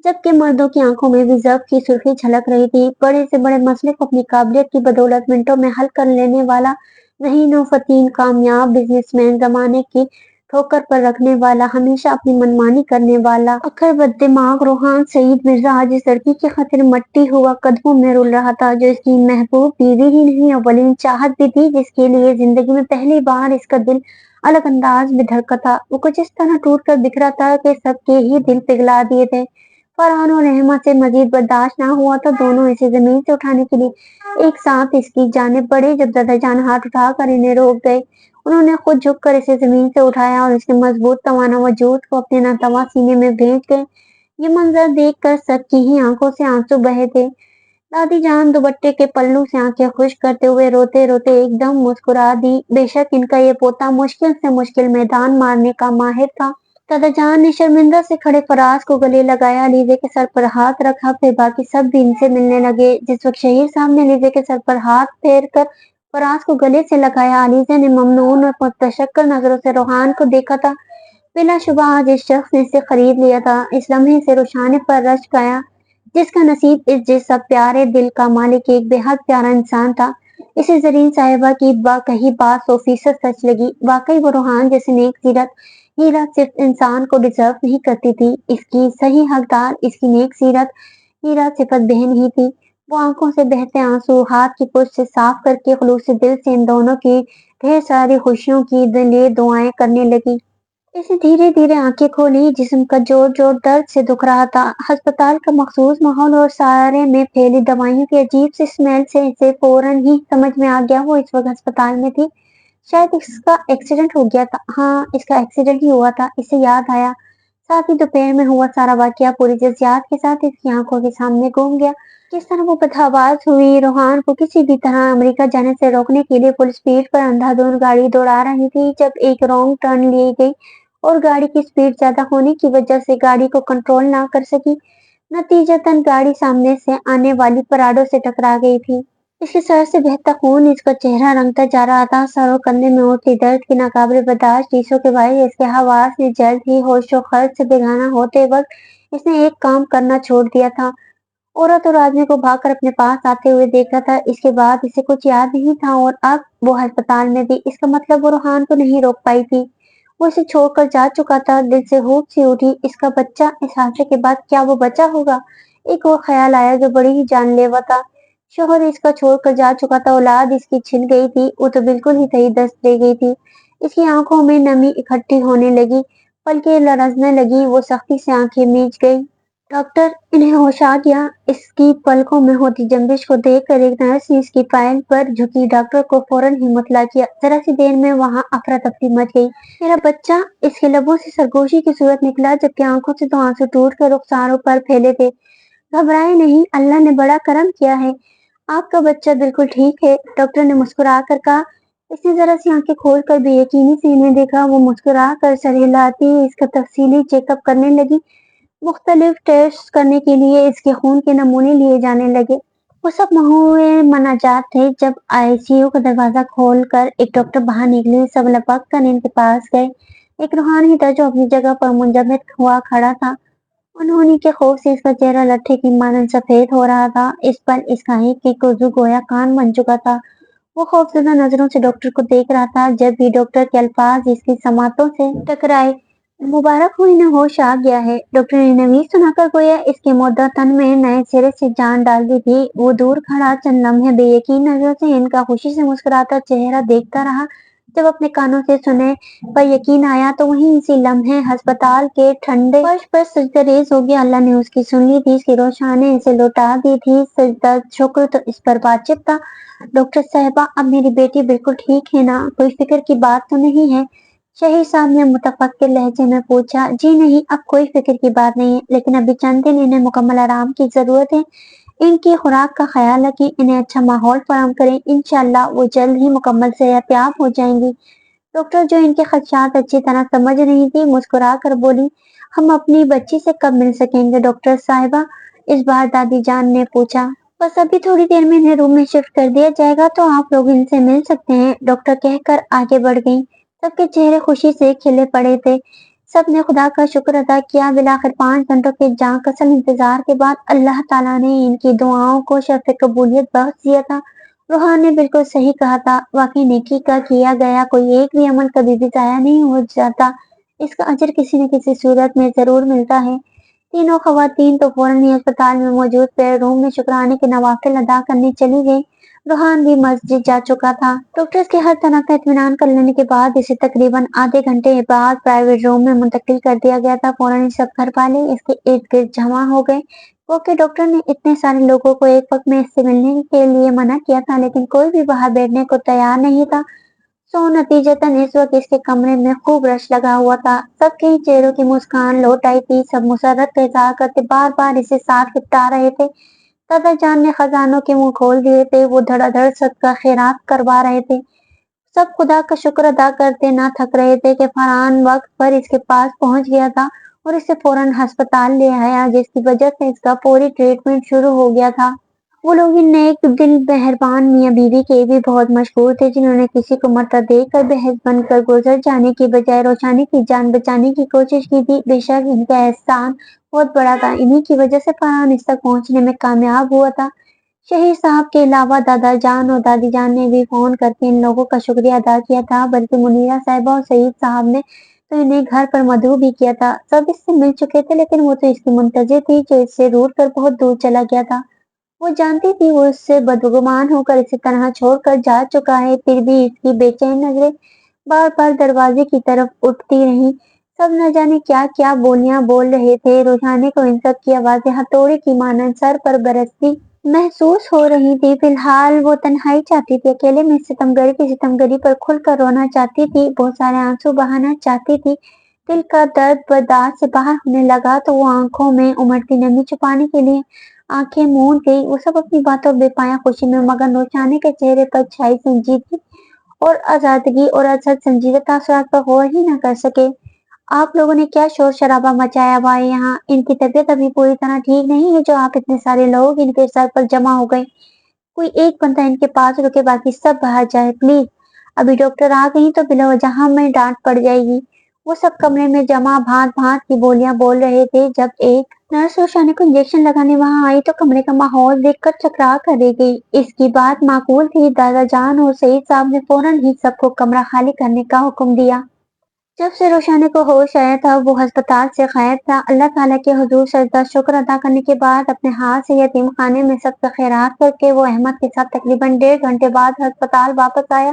[SPEAKER 1] जबकि मर्दों की आंखों में भी ज़ब्त की सुर्खी झलक रही थी। बड़े से बड़े मसले को अपनी काबिलियत की बदौलत मिनटों में हल कर लेने वाला ज़हीन व फतीन कामयाब बिजनेसमैन, जमाने की ठोकर पर रखने वाला, हमेशा अपनी मनमानी करने वाला अक्खर बददिमाग रोहान सईद मिर्जा आज इस लड़की की खातिर मट्टी हुआ कदमों में रुल रहा था, जो इसकी महबूब बीवी ही नहीं अव्वलीन चाहत भी थी, जिसके लिए जिंदगी में पहली बार इसका दिल अलग अंदाज में धड़का था। वो कुछ इस तरह टूट कर बिखरा था कि सबके ही दिल पिघला दिए थे। फरहान और रहमा से मजीद बर्दाश्त ना हुआ तो दोनों इसे जमीन से उठाने के लिए एक साथ इसकी जानिब बढ़े। जब दादा जान हाथ उठाकर इन्हें रोक गए, उन्होंने खुद झुककर इसे जमीन से उठाया और इसके मजबूत तवाना वजूद को अपने नातवा सीने में भेज गए। ये मंजर देखकर सबकी ही आंखों से आंसू बहे थे। दादी जान दुपट्टे के पल्लू से आंखें खुश करते हुए रोते रोते एकदम मुस्कुरा दी। बेशक इनका ये पोता मुश्किल से मुश्किल मैदान मारने का माहिर था। दादा जान ने शर्मिंदा से खड़े फराज को गले लगाया, लीजे के सर पर हाथ रखा, फिर बाकी सब भी इनसे मिलने लगे। जिस वक्त शहीर साहब ने लीजे के सर पर हाथ फेर कर फराज को गले से लगाया, अलीजा ने ममनून और मुतशक्किर नजरों से रोहान को देखा था। बिलाशुबा आज इस शख्स ने इसे खरीद लिया था। इस लम्हे से रोशाने पर रश्क आया, जिसका नसीब इस जैसा प्यारे दिल का मालिक एक बेहद प्यारा इंसान था। इसे जरीन साहिबा की कही बात 100% सच लगी। वाकई वो रोहान जैसे नेक सीरत हीरा सिर्फ इंसान को डिजर्व नहीं करती थी, इसकी सही हकदार इसकी नेक सीरत हीरा सिफत बहन ही थी। वो आंखों से बहते आंसू हाथ की पुष्ट से साफ करके खुलूस दिल से इन दोनों की ढेर सारी खुशियों की लिए दुआएं करने लगी। इसे धीरे धीरे आंखें खोली, जिस्म का जोर जोर दर्द से दुख रहा था। अस्पताल का मखसूस माहौल और सारे में फैली दवाइयों की अजीब सी स्मेल से इसे फौरन ही समझ में आ गया वो इस वक्त अस्पताल में थी। शायद इसका एक्सीडेंट हो गया था। हाँ, इसका एक्सीडेंट ही हुआ था, इसे याद आया। साथ ही दोपहर में हुआ सारा वाकया पूरी जज्बात के साथ इसकी आंखों के सामने घूम गया। किस तरह वो बदहवास हुई। रोहान को किसी भी तरह अमेरिका जाने से रोकने के लिए फुल स्पीड पर अंधाधुंध गाड़ी दौड़ा रही थी, जब एक रॉन्ग टर्न ली गई और गाड़ी की स्पीड ज्यादा होने की वजह से गाड़ी को कंट्रोल ना कर सकी। नतीजतन गाड़ी सामने से आने वाली पराडो से टकरा गई थी। इसके सर से बहता खून इसका चेहरा रंगता जा रहा था। सर और कंधे में उठती दर्द की नाकाबिल बर्दाश्त चीजों के बारे इसके हवास ने जल्द ही होशो खर्च से बेगाना होते वक्त इसने एक काम करना छोड़ दिया था। औरत और आदमी को भागकर अपने पास आते हुए देखा था। इसके बाद इसे कुछ याद नहीं था और अब वो अस्पताल में थी। इसका मतलब वो रूहान को नहीं रोक पाई थी। वो इसे छोड़कर जा चुका था। दिल से हुक सी उठी, इसका बच्चा, इस हादसे के बाद क्या वो बचा होगा? एक और ख्याल आया जो बड़ी ही जानलेवा था। शोहर इसका छोड़कर जा चुका था, औलाद इसकी छिन गई थी, वो तो बिल्कुल ही सही दस्त दे गई थी। इसकी आंखों में नमी इकट्ठी होने लगी, पलकें लरजने लगी, वो सख्ती से आंखें मीच गई। डॉक्टर, इन्हें होश आ गया। इसकी पलकों में होती जंबिश को देखकर एक नर्स ने इसकी फाइल पर झुकी डॉक्टर को फौरन ही मुतला किया। जरा सी देर में वहां अफरा तफरी मच गई। मेरा बच्चा, इसके लबों से सरगोशी की सूरत निकला, जबकि आंखों से तो आंसू टूट कर रुखसारों पर फैले थे। घबराए नहीं, अल्लाह ने बड़ा करम किया है, आपका बच्चा बिल्कुल ठीक है, डॉक्टर ने मुस्कुरा कर कहा। इसने जरा सी आंखें खोल कर बेयकीनी से इन्हें देखा। वो मुस्कुरा कर सर हिलाती इसका तफसीली चेकअप करने लगी। मुख्तलिफ टेस्ट करने के लिए इसके खून के नमूने लिए जाने लगे। वो सब महुए मनाजात थे जब आईसीयू का दरवाजा खोलकर एक डॉक्टर बाहर निकले। सब लपक कर इनके पास गए। एक रूहानी था जो अपनी जगह पर मुंजमद हुआ खड़ा था। उन्होंने के खौफ से इसका चेहरा लट्ठे की मानन सफेद हो रहा था। इस पर इसका एक वजू गोया कान बन चुका था। वो खौफजदा नजरों से डॉक्टर को देख रहा था। जब भी डॉक्टर के अल्फाज इसकी समातों से टकराए, मुबारक हो, इन्हें होश आ गया है। डॉक्टर ने नवीस सुनाकर गोया इसकी मुद्दा तन में नए सिरे से जान डाल दी थी। वो दूर खड़ा चंद लम्हे बेयकीन नजरों से इनका खुशी से मुस्कुराता चेहरा देखता रहा। जब अपने कानों से सुने पर यकीन आया तो वहीं इसी लम्हे अस्पताल के ठंडे फर्श पर सजदरेज हो गया। अल्लाह ने उसकी सुन ली थी, इसकी रोशानी इसे लौटा दी थी। सजदा शुक्र तो इस पर वाजिब था। डॉक्टर साहिबा, अब मेरी बेटी बिल्कुल ठीक है ना? कोई फिक्र की बात तो नहीं है? शहीद साहब ने मुतफक्किर लहजे में पूछा। जी नहीं, अब कोई फिक्र की बात नहीं है, लेकिन अभी चंद दिन इन्हें मुकम्मल आराम की जरूरत है। इनकी खुराक का ख्याल रखें, इन्हें अच्छा माहौल फराहम करें। इंशाअल्लाह वो जल्द ही मुकम्मल सेहतयाब हो जाएंगी। डॉक्टर, जो इनके खदशात अच्छी तरह समझ रही थी, मुस्कुरा कर बोली, हम अपनी बच्ची से कब मिल सकेंगे डॉक्टर साहिबा? इस बार दादी जान ने पूछा। बस अभी थोड़ी देर में इन्हें रूम में शिफ्ट कर दिया जाएगा तो आप लोग इनसे मिल सकते हैं, डॉक्टर कहकर आगे बढ़ गई। सबके चेहरे खुशी से खिले पड़े थे। सबने खुदा का शुक्र अदा किया। बिलाखिर 5 घंटों के जांकसम इंतजार के बाद अल्लाह ताला ने इनकी दुआओं को शर्फ कबूलियत बख्श दिया था। रूहान ने बिल्कुल सही कहा था। वाकई नेकी का किया गया कोई एक भी अमल कभी भी जाया नहीं हो जाता। इसका अजर किसी न किसी सूरत में जरूर मिलता है। तीनों खवातीन तो फौरन ही अस्पताल में मौजूद प्रेयर रूम में शुक्राने के नवाफिल अदा करने चली गई। रूहान भी मस्जिद जा चुका था। डॉक्टर्स के हर तरह का इत्मीनान कर लेने के बाद इसे तकरीबन आधे घंटे बाद प्राइवेट रूम में मुंतकिल कर दिया गया था। फौरन ही सब घर वाले इसके इर्द गिर्द जमा हो गए। ओके, डॉक्टर ने इतने सारे लोगों को एक वक्त में इससे मिलने के लिए मना किया था, लेकिन कोई भी बाहर बैठने को तैयार नहीं था। सो नतीजतन इस वक्त इसके कमरे में खूब रश लगा हुआ था। सबके ही चेहरों की मुस्कान लौट आई थी। सब मुसर्रत का इजहार करते बार बार इसे साथ लिपटा रहे थे। दादा जान ने खजानों के मुंह खोल दिए थे। वो धड़ाधड़ सदका खैरात करवा रहे थे। सब खुदा का शुक्र अदा करते ना थक रहे थे कि फरहान वक्त पर इसके पास पहुंच गया था और इसे फौरन अस्पताल ले आया, जिसकी वजह से इसका फौरी ट्रीटमेंट शुरू हो गया था। वो लोग इन नेक दिल मेहरबान मियाँ बीवी के भी बहुत मशहूर थे, जिन्होंने किसी को मरता देखकर बहस बनकर गुजर जाने की बजाय रोशानी की जान बचाने की कोशिश की थी। बेशक इनका एहसान बहुत बड़ा था। इन्हीं की वजह से फरहान इस तक पहुंचने में कामयाब हुआ था। शहीद साहब के अलावा दादा जान और दादी जान ने भी फोन करके इन लोगों का शुक्रिया अदा किया था, बल्कि मुनीरा साहिबा और सईद साहब ने तो इन्हें घर पर मदऊ भी किया था। सब इससे मिल चुके थे, लेकिन वो तो इसकी मुंतजिर थी जो इससे रूठ कर बहुत दूर चला गया था। वो जानती थी वो इससे बदगुमान होकर इसे तनहा छोड़कर जा चुका है, फिर भी इसकी बेचैन नजरें बार बार दरवाजे की तरफ उठती रहीं। सब न जाने क्या क्या बोलियां बोल रहे थे। रुझाने को इन सब की आवाजें हथौड़े की मानन सर पर बरसती महसूस हो रही थी। फिलहाल वो तन्हाई चाहती थी, अकेले में सितमगरी की सितमगरी पर खुलकर रोना चाहती थी, बहुत सारे आंसू बहाना चाहती थी। दिल का दर्द बर्दाश्त से बाहर होने लगा तो वो आंखों में उमड़ती नमी छुपाने के लिए आंखें मूंद गई। वो सब अपनी बातों बेपाया खुशी में मगन। रोशानी के चेहरे पर छाई संजीदगी और आजादगी और असद संजीदा तासुरात पर गौर ही न कर सके। आप लोगों ने क्या शोर शराबा मचाया हुआ है यहाँ? इनकी तबीयत अभी पूरी तरह ठीक नहीं है जो आप इतने सारे लोग इनके सर पर जमा हो गए? कोई एक बंदा इनके पास रुके, बाकी सब बाहर जाए प्लीज। अभी डॉक्टर आ गई तो बिला वजह हमें डांट पड़ जाएगी। वो सब कमरे में जमा भांत भांत की बोलियां बोल रहे थे। जब एक नर्स रोशानी को इंजेक्शन लगाने वहां आई तो कमरे का माहौल देखकर चकरा कर रह गई। इसकी बात माकूल थी। दादा जान और सईद साहब ने फौरन ही सबको कमरा खाली करने का हुक्म दिया। जब से रोशानी को होश आया था वो अस्पताल से गायब था। अल्लाह ताला के हुजूर सजदा शुक्र अदा करने के बाद अपने हाथ से यतीम खाने में सबका खैरात करके वो अहमद के साथ तकरीबन 1.5 घंटे बाद अस्पताल वापस आया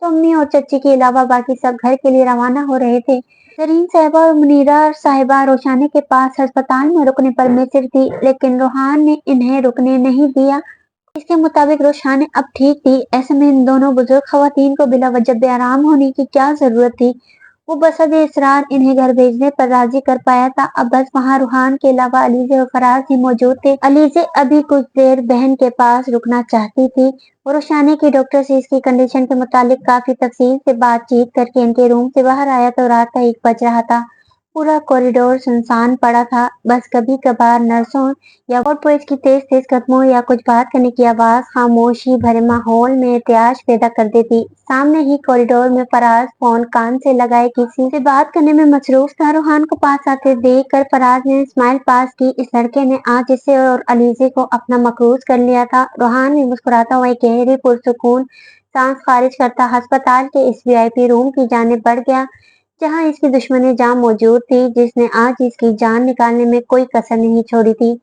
[SPEAKER 1] तो अम्मी और चच्ची के अलावा बाकी सब घर के लिए रवाना हो रहे थे। जरीन साहिबा और मुनीरा साहिबा रोशानी के पास अस्पताल में रुकने पर मिसिर थी, लेकिन रूहान ने इन्हें रुकने नहीं दिया। इसके मुताबिक रोशानी अब ठीक थी। ऐसे में इन दोनों बुजुर्ग खवातीन को बिला वजह बेआराम होने की क्या जरूरत थी? वो बसद इसरार इन्हें घर भेजने पर राजी कर पाया था। अब बस वहाँ रूहान के अलावा अलीजे और फराज ही मौजूद थे। अलीजे अभी कुछ देर बहन के पास रुकना चाहती थी। वो रोशानी की डॉक्टर से इसकी कंडीशन के मुतालिक काफी तफसील से बातचीत करके इनके रूम से बाहर आया तो रात का 1 बज रहा था। पूरा कॉरिडोर सुनसान पड़ा था। बस कभी कभार नर्सों या वार्ड बॉयज की तेज तेज कदमों या कुछ बात करने की आवाज खामोशी भरे माहौल में एहतियाज पैदा कर देती। सामने ही कॉरिडोर में फराज फोन कान से लगाए किसी से बात करने में मसरूफ था। रूहान को पास आते देख कर फराज ने स्माइल पास की। इस लड़के ने आज इसे और अलीजे को अपना मकरूज कर लिया था। रूहान भी मुस्कुराता हुआ एक गहरी पुरसुकून सांस खारिज करता अस्पताल के इस वीआईपी रूम की जानिब बढ़ गया। जहाँ इसकी दुश्मनी जहाँ मौजूद थी, जिसने आज इसकी जान निकालने में कोई कसर नहीं छोड़ी थी।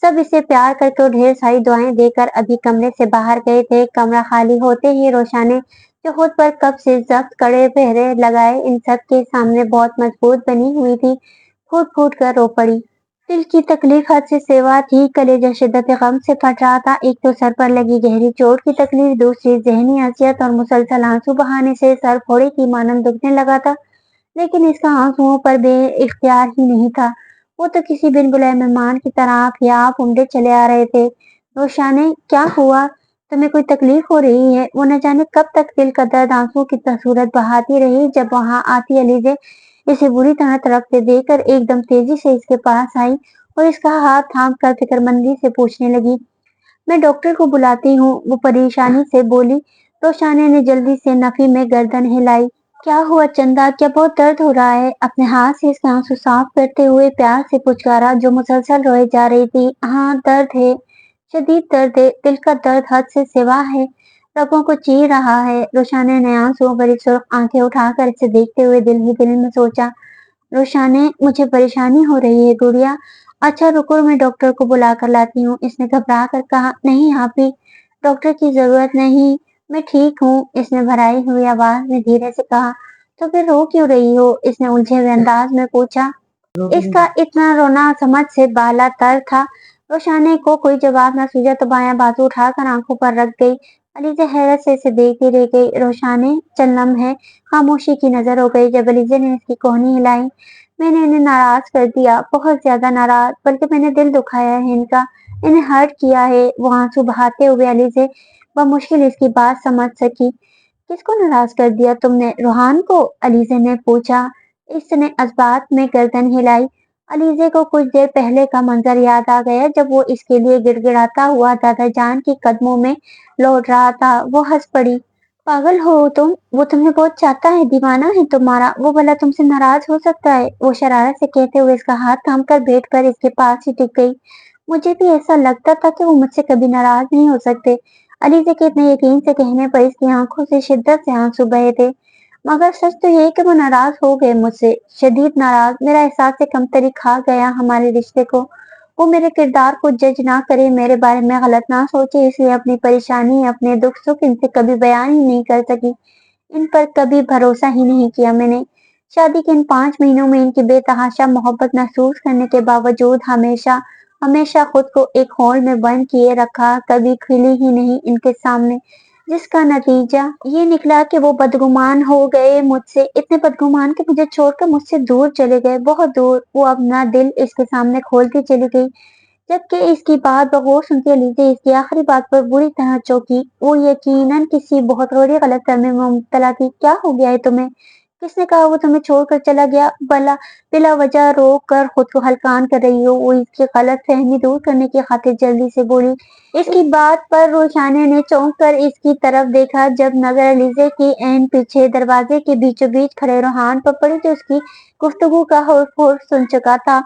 [SPEAKER 1] सब इसे प्यार करके और ढेर सारी दुआएं देकर अभी कमरे से बाहर गए थे। कमरा खाली होते ही रोशा ने जो खुद पर कब से जब्त कड़े पहरे लगाए इन सब के सामने बहुत मजबूत बनी हुई थी, फूट फूट कर रो पड़ी। दिल की तकलीफ हद से सिवा थी, कलेजा शिद्दत गम से फट रहा था। एक तो सर पर लगी गहरी चोट की तकलीफ, दूसरी जहनी असियत और मुसलसल आंसू बहाने से सर फोड़े की मानन दुखने लगा था। लेकिन इसका आंसुओं पर बे-इख्तियार ही नहीं था। वो तो किसी बिन बुलाए मेहमान की तरह आप या आप उमड़े चले आ रहे थे। रोशाने, क्या हुआ? तुम्हें कोई तकलीफ हो रही है? वो न जाने कब तक दिल का दर्द आंसुओं की सूरत बहाती रही। जब वहां आती अलीजे इसे बुरी तरह तड़पते देखकर एकदम तेजी से इसके पास आई और इसका हाथ थाम कर फिक्रमंदी से पूछने लगी। मैं डॉक्टर को बुलाती हूँ, वो परेशानी से बोली। रोशाने ने जल्दी से नफी में गर्दन हिलाई। क्या हुआ चंदा, क्या बहुत दर्द हो रहा है? अपने हाथ से इसके आंसू साफ करते हुए प्यार से पुचकारा जो मुसलसल रोए जा रही थी। हाँ दर्द है, शदीद दर्द है, दिल का दर्द हद से सिवा है, रगों को चीर रहा है। रोशाने ने आंसुओं भरी सुर्ख आंखें उठाकर इसे देखते हुए दिल ही दिल में सोचा। रोशाने, मुझे परेशानी हो रही है गुड़िया। अच्छा रुको, मैं डॉक्टर को बुला कर लाती हूँ, इसने घबरा कर कहा। नहीं आपी, डॉक्टर की जरूरत नहीं, मैं ठीक हूँ, इसने भराई हुई आवाज में धीरे से कहा। तो फिर रो क्यों रही हो? इसने उलझे हुए अंदाज में पूछा। इसका इतना रोना समझ से बाला तर था। रोशाने को कोई जवाब न सूझा तो बायां बाजू उठाकर आंखों पर रख गई। अलीजे हैरत से इसे देखती रह गई। रोशाने चंद लम्हे खामोशी की नजर हो गई। जब अलीजे ने इसकी कोहनी हिलाई। मैंने इन्हें नाराज कर दिया, बहुत ज्यादा नाराज, बल्कि मैंने दिल दुखाया है इनका, इन्हें हर्ट किया है। वो आंसू बहाते हुए अलीजे बमुश्किल इसकी बात समझ सकी। किसको नाराज कर दिया तुमने? रोहान को? अलीजे ने पूछा। इसने जज्बात में गर्दन हिलाई। अलीजे को कुछ देर पहले का मंजर याद आ गया जब वो इसके लिए गिड़गिड़ाता हुआ दादा जान के कदमों में लौट रहा था। वो हंस पड़ी। पागल हो तुम, वो तुम्हें बहुत चाहता है, दीवाना है तुम्हारा, वो भला तुमसे नाराज हो सकता है? वो शरारत से कहते हुए इसका हाथ थाम कर बेड पर इसके पास ही टिक गई। मुझे भी ऐसा लगता था कि वो मुझसे कभी नाराज नहीं हो सकते। अलीजे के इतने यकीन से कहने पर इसकी आंखों से शिद्दत से आंसू बहे थे। मगर सच तो ये है कि वो नाराज हो गए मुझसे, शदीद नाराज। मेरा एहसास से कमतरी खा गया हमारे रिश्ते को। वो मेरे किरदार को जज ना करे, मेरे बारे में गलत ना सोचे, इसलिए अपनी परेशानी, अपने दुख सुख इनसे कभी बयान ही नहीं कर सकी। इन पर कभी भरोसा ही नहीं किया मैंने। शादी के इन 5 महीनों में इनकी बेतहाशा मोहब्बत महसूस करने के बावजूद हमेशा हमेशा खुद को एक होल में बंद किए रखा, कभी खुली ही नहीं इनके सामने। जिसका नतीजा ये निकला कि वो बदगुमान हो गए मुझसे, इतने बदगुमान कि मुझे छोड़कर मुझसे दूर चले गए, बहुत दूर। वो अपना दिल इसके सामने खोलती चली गई। जबकि इसकी बात बगौर सुनती अलीजे इसकी आखिरी बात पर बुरी तरह चौंकी। वो यकीनन किसी बहुत बड़ी गलतफहमी में मुब्तला थी। क्या हो गया है तुम्हें? किसने कहा वो तुम्हें छोड़कर चला गया? भला बिला वजह रो कर खुद को हल्कान कर रही हो? वो इसकी गलत फहमी दूर करने की खातिर जल्दी से बोली। इसकी बात पर रोशाने ने चौंक कर इसकी तरफ देखा। जब नजर अलीजे की ऐन पीछे दरवाजे के बीचों बीच खड़े रोहान पर पड़ी तो उसकी गुफ्तगू का होड़ सुन चुका था।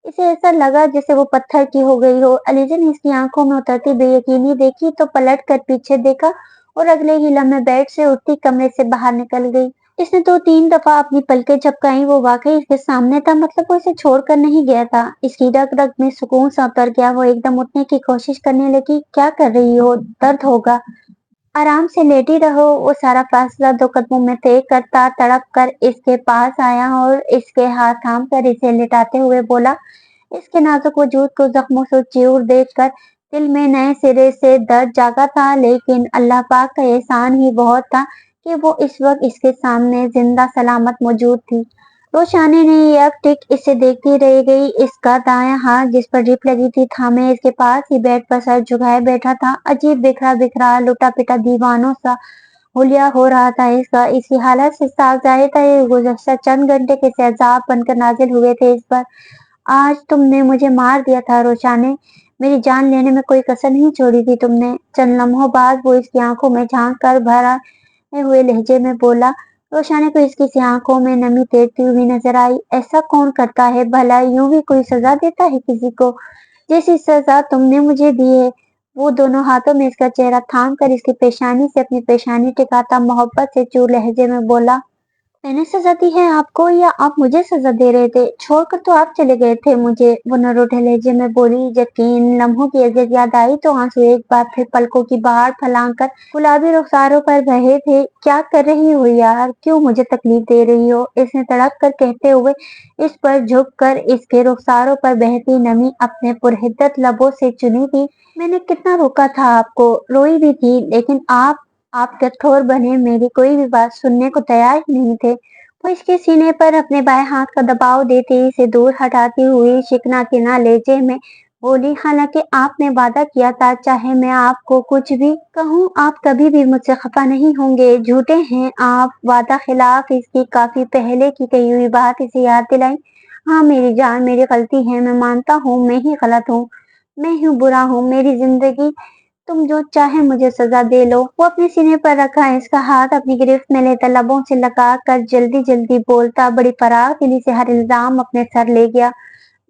[SPEAKER 1] इसे ऐसा लगा जैसे वो पत्थर की हो गई हो। अलीजा ने इसकी आंखों में उतरती बेयकीनी देखी तो पलट कर पीछे देखा और अगले ही लम्हे बेड से उठती कमरे से बाहर निकल गई। इसने 2-3 दफा अपनी पलकें झपकाई। वो वाकई इसके सामने था, मतलब वो इसे छोड़कर नहीं गया था। इसकी रग रग में सुकून सा उतर गया। वो एकदम उठने की कोशिश करने लगी। क्या कर रही हो? दर्द होगा, आराम से लेटी रहो। वो सारा फैसला 2 कदमों में तय करता तड़प कर इसके पास आया और इसके हाथ थाम कर इसे लिटाते हुए बोला। इसके नाजुक वजूद को जख्मों से चीर देखकर दिल में नए सिरे से दर्द जागा था, लेकिन अल्लाह पाक का एहसान ही बहुत था कि वो इस वक्त इसके सामने जिंदा सलामत मौजूद थी। रोशानी ने एकटक इसे देखती रह गई। इसका दायां हाथ जिस पर रिप लगी थी थामे इसके पास ही बेड पर सर झुकाए बैठा था। अजीब बिखरा बिखरा लुटा पिटा दीवानों सा हुलिया हो रहा था इसका। इसी हालत से साफ जाहिर था ये गुज़श्ता चंद घंटे के सैजाब बनकर नाजिल हुए थे इस पर। आज तुमने मुझे मार दिया था रोशाने, मेरी जान लेने में कोई कसर नहीं छोड़ी थी तुमने। चंद लम्हों बाद वो इसकी आंखों में झांक कर भरा हुए लहजे में बोला। रोशाने को इसकी सी आंखों में नमी तैरती हुई नजर आई। ऐसा कौन करता है भला? यूं भी कोई सजा देता है किसी को जैसी सजा तुमने मुझे दी है? वो दोनों हाथों में इसका चेहरा थाम कर इसकी पेशानी से अपनी पेशानी टिकाता मोहब्बत से चूर लहजे में बोला। मैंने सजा दी है आपको या आप मुझे सजा दे रहे थे? छोड़कर तो आप चले गए थे मुझे। वो न रूठे लहजे में बोली। जब इन लम्हों की अज़ियत याद आई तो आंसू एक बार फिर पलकों की बाढ़ फैलाकर कर गुलाबी रुखसारों पर बहे थे। क्या कर रही हो यार? क्यों मुझे तकलीफ दे रही हो? इसने तड़प कर कहते हुए इस पर झुक कर इसके रुखसारों पर बहती नमी अपने पुरहिद्दत लबों से चुनी थी। मैंने कितना रोका था आपको, रोई भी थी, लेकिन आप कठोर बने, मेरी कोई भी बात सुनने को तैयार ही नहीं थे। वो इसके सीने पर अपने बाएं हाथ का दबाव देते इसे दूर हटाती हुई शिकना के लहजे में बोली, हालांकि आपने वादा किया था चाहे मैं आपको कुछ भी कहूँ आप कभी भी मुझसे खफा नहीं होंगे। झूठे हैं आप। वादा खिलाफ इसकी काफी पहले की कही हुई बात इसे याद दिलाई। हाँ मेरी जान, मेरी गलती है, मैं मानता हूँ मैं ही गलत हूँ, मैं ही बुरा हूँ। मेरी जिंदगी, तुम जो चाहे मुझे सजा दे लो। वो अपने सीने पर रखा इसका हाथ अपनी गिरफ्त में लेता लबों से लगा कर जल्दी जल्दी बोलता, बड़ी फराग दिली से हर इल्जाम अपने सर ले गया।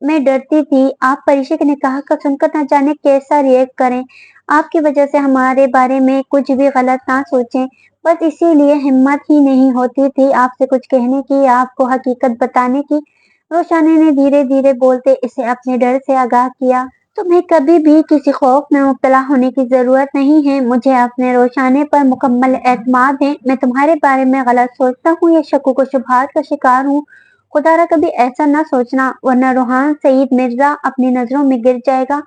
[SPEAKER 1] मैं डरती थी आप परीक्षा ने कहा कर सुनकर न जाने कैसा रिएक्ट करें, आपकी वजह से हमारे बारे में कुछ भी गलत ना सोचें। बस इसीलिए हिम्मत ही नहीं होती थी आपसे कुछ कहने की, आपको हकीकत बताने की। रोशानी ने धीरे धीरे बोलते इसे अपने डर से आगाह किया। तुम्हें कभी भी किसी खौफ में मुब्तला होने की जरूरत नहीं है। मुझे अपने रोशाने पर मुकम्मल एतमाद है। मैं तुम्हारे बारे में गलत सोचता हूँ या शक्कों को शुबहात का शिकार हूँ, खुदारा कभी ऐसा ना सोचना, वरना रूहान सईद मिर्जा अपनी नजरों में गिर जाएगा।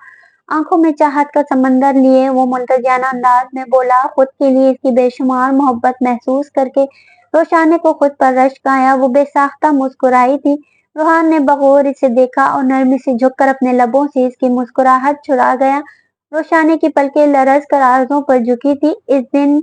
[SPEAKER 1] आंखों में चाहत का समंदर लिए वो मुल्तजियाना अंदाज में बोला, खुद के लिए इसकी बेशुमार मोहब्बत महसूस करके रोशाने को खुद पर रश्क आया। वो बेसाख्ता मुस्कुराई थी। रूहान ने बगौर इसे देखा और नरमी से झुककर अपने लबों से इसकी मुस्कुराहट छुड़ा गया। रोशाने की पलकें लरज कर आरज़ों पर झुकी थी। इस दिन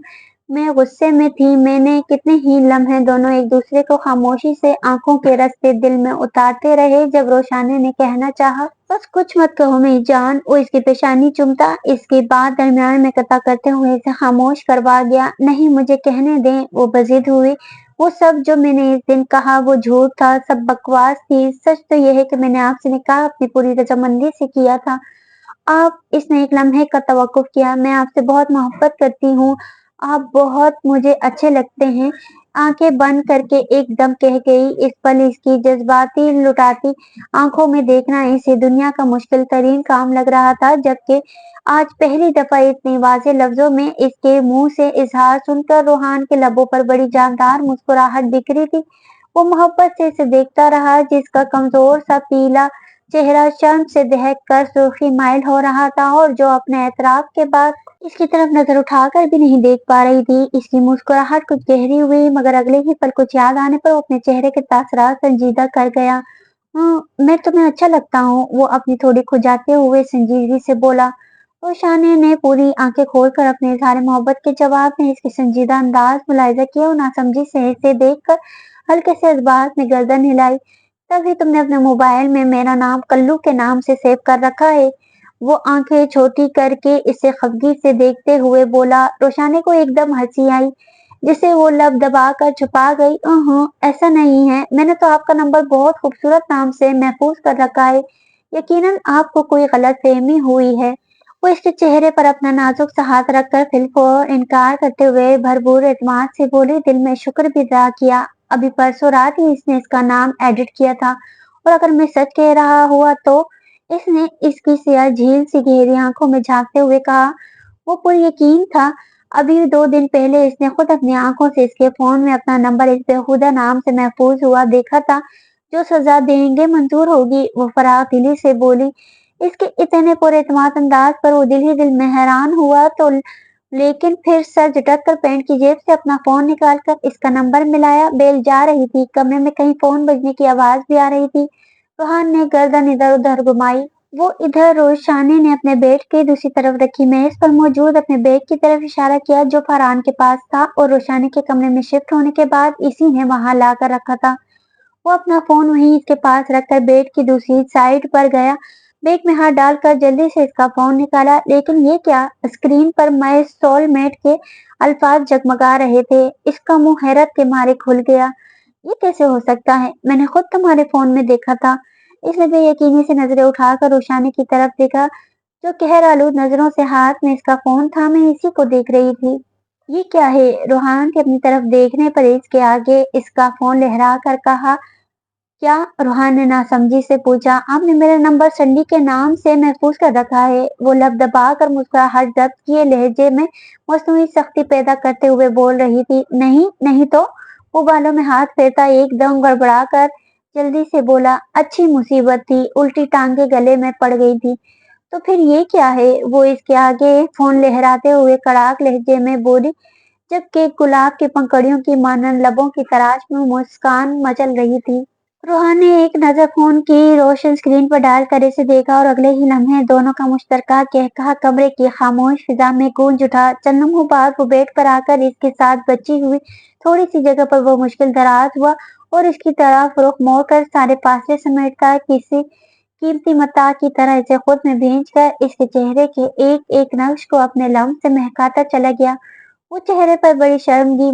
[SPEAKER 1] मैं गुस्से में थी। मैंने कितने ही लम्हे दोनों एक दूसरे को खामोशी से आंखों के रास्ते दिल में उतारते रहे। जब रोशाने ने कहना चाहा, बस कुछ मत कहो मेरी जान, वो इसकी पेशानी चूमता इसके बाद दरमियान में कता करते हुए इसे खामोश करवा गया। नहीं, मुझे कहने दें, वो बजिद हुई। वो सब जो मैंने इस दिन कहा वो झूठ था, सब बकवास थी। सच तो यह है कि मैंने आपसे निकाह अपनी पूरी रजामंदी से किया था। आप इसने एक लम्हे का तवक्कुफ किया। मैं आपसे बहुत मोहब्बत करती हूँ, आप बहुत मुझे अच्छे लगते हैं। आंखें बंद करके एकदम कह गई। इस पल इसकी जज्बाती लुटाती आंखों में देखना इसे दुनिया का मुश्किल तरीन काम लग रहा था, जबकि आज पहली दफा इतने वाज़ेह लफ्जों में इसके मुंह से इजहार सुनकर रूहान के लबों पर बड़ी जानदार मुस्कुराहट बिखरी थी। वो मोहब्बत से इसे देखता रहा, जिसका कमजोर सा पीला चेहरा शर्म से दहक कर सुर्खी माइल हो रहा था और जो अपने एतराफ के बाद इसकी तरफ नजर उठाकर भी नहीं देख पा रही थी। इसकी मुस्कुराहट कुछ गहरी हुई, मगर अगले ही पल कुछ याद आने पर वो अपने चेहरे के तासरात संजीदा कर गया। मैं तुम्हें अच्छा लगता हूँ, वो अपनी थोड़ी खुजाते हुए संजीदगी से बोला। रोशाने ने पूरी आंखें खोलकर अपने इजहार मोहब्बत के जवाब में इसके संजीदा अंदाज मुलाहिजा किया और नासमझी से इसे देखकर हल्के से जज्बात में गर्दन हिलाई। तभी तुमने अपने मोबाइल में मेरा नाम कल्लू के नाम से सेव कर रखा है, वो आंखें छोटी करके इसे खफगी से देखते हुए बोला। रोशाने को एकदम हंसी आई, जिसे वो लब दबाकर छुपा गई। ऐसा नहीं है, मैंने तो आपका नंबर बहुत खूबसूरत नाम से महफूज कर रखा है। यकीनन आपको कोई गलत फहमी हुई है। वो इसके चेहरे पर अपना नाजुक सा हाथ रखकर फिलफौर इनकार करते हुए भरपूर एतमाद से बोली, दिल में शुक्र भी अदा किया। अभी परसों रात ही इसने इसका नाम एडिट किया था, और अगर मैं सच कह रहा हुआ तो। इसने इसकी सियाह झील सी गहरी आंखों में झांकते हुए कहा। वो पुर यकीन था। अभी 2 दिन पहले इसने खुद अपनी आंखों से इसके फोन में अपना नंबर इस बेहुदा नाम से महफूज हुआ देखा था। जो सजा देंगे मंजूर होगी, वो फराग दिली से बोली। इसके इतने पुरएतमाद अंदाज पर वो दिल ही दिल में हैरान हुआ तो, लेकिन फिर सर झटक कर पैंट की जेब से अपना फोन निकालकर इसका नंबर मिलाया। बेल जा रही थी, कमरे में कहीं फोन बजने की आवाज भी आ रही थी। रोहान ने गर्दन इधर उधर घुमाई। वो इधर रोशानी ने अपने बेड की दूसरी तरफ रखी मेज पर मौजूद अपने बैग की तरफ इशारा किया, जो फरहान के पास था और रोशानी के कमरे में शिफ्ट होने के बाद इसी ने वहां ला कर रखा था। वो अपना फोन वहीं इसके पास रखकर बेड की दूसरी साइड पर गया। बैग में हाथ डालकर जल्दी से इसका फोन निकाला, लेकिन ये क्या, स्क्रीन पर माय सोलमेट के अल्फाज जगमगा रहे थे। इसका मुंह हैरत के मारे खुल गया। ये कैसे हो सकता है? मैंने खुद तुम्हारे फोन में देखा था। इसने बेयकीनी से नजरें उठाकर रोशानी की तरफ देखा, जो कहर आलूद नजरों से हाथ में इसका फोन था। मैं इसी को देख रही थी। یہ کیا ہے؟ روحان کے اپنی طرف دیکھنے پر اس کے آگے اس کا فون لہرا کر کہا، کیا؟ روحان نے ناسمجھی سے پوچھا، آپ نے میرا نمبر سنڈی کے نام سے محفوظ کر رکھا ہے؟ وہ لب دبا کر مسکراہٹ ضبط کیے لہجے میں مصنوعی سختی پیدا کرتے ہوئے بول رہی تھی، نہیں نہیں تو؟ وہ بالوں میں ہاتھ پھیرتا ایک دم گڑبڑا کر جلدی سے بولا، اچھی مصیبت تھی، الٹی ٹانگیں گلے میں پڑ گئی تھی۔ تو پھر یہ کیا ہے؟ وہ اس کے آگے فون لہراتے ہوئے کڑاک لہجے میں بولی، جبکہ گلاب کی پنکھڑیوں کی مانند لبوں کی تراش میں مسکان مچل رہی تھی۔ روحان نے ایک نظر فون کی روشن اسکرین پر ڈال کر اسے دیکھا اور اگلے ہی لمحے دونوں کا مشترکہ قہقہا کمرے کی خاموش فضا میں گونج اٹھا۔ چند لمحوں بعد وہ بیڈ پر آ کر اس کے ساتھ بچی ہوئی تھوڑی سی جگہ پر وہ مشکل دراز ہوا اور اس کی طرف رخ موڑ کر سارے فاصلے سمیٹ کر کسی قیمتی متاع کی طرح اسے خود میں بھینچ کر اس کے چہرے کے ایک ایک نقش کو اپنے لمس سے مہکاتا چلا گیا۔ وہ چہرے پر بڑی شرمگی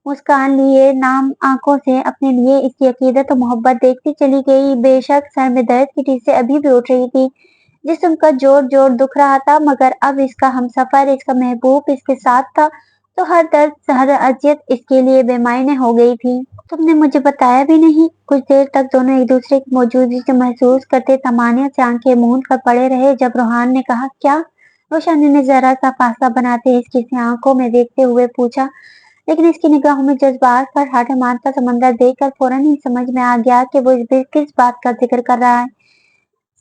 [SPEAKER 1] مسکان لیے نام آنکھوں سے اپنے لیے اس کی عقیدت و محبت دیکھتی چلی گئی۔ بے شک سر میں درد کی ٹھیسیں ابھی بھی اٹھ رہی تھی، جسم کا جوڑ جوڑ دکھ رہا تھا، مگر اب اس کا ہمسفر، اس کا محبوب اس کے ساتھ تھا تو ہر درد ہر اذیت اس کے لیے بے معنی ہو گئی تھی۔ تم نے مجھے بتایا بھی نہیں۔ کچھ دیر تک دونوں ایک دوسرے کی موجودگی سے محسوس کرتے طمانینت سے آنکھیں موند کر پڑے رہے۔ جب روحان نے کہا، کیا؟ روشانی نے ذرا سا فاصلہ بناتے اس کی آنکھوں میں دیکھتے ہوئے پوچھا، لیکن اس کی نگاہوں میں جذبات کا ٹھاٹھا کا سمندر دیکھ کر فوراً ہی سمجھ میں آ گیا کہ وہ کس بات کا ذکر کر رہا ہے۔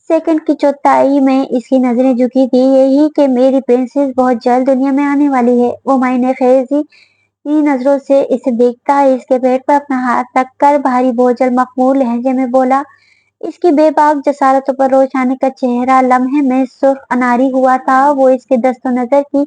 [SPEAKER 1] سیکنڈ کی چوتھائی میں اس کی نظریں جھکی تھی، یہی کہ میری پرنسس بہت جلد دنیا میں آنے والی ہے۔ وہ معنی خیز نظروں سے اسے دیکھتا اس کے پیٹ پر اپنا ہاتھ رکھ کر بھاری بوجھل مخمور لہجے میں بولا۔ اس کی بے باک جسارتوں پر روشانی کا چہرہ لمحے میں سرخ اناری ہوا تھا۔ وہ اس کے دست و نظر کی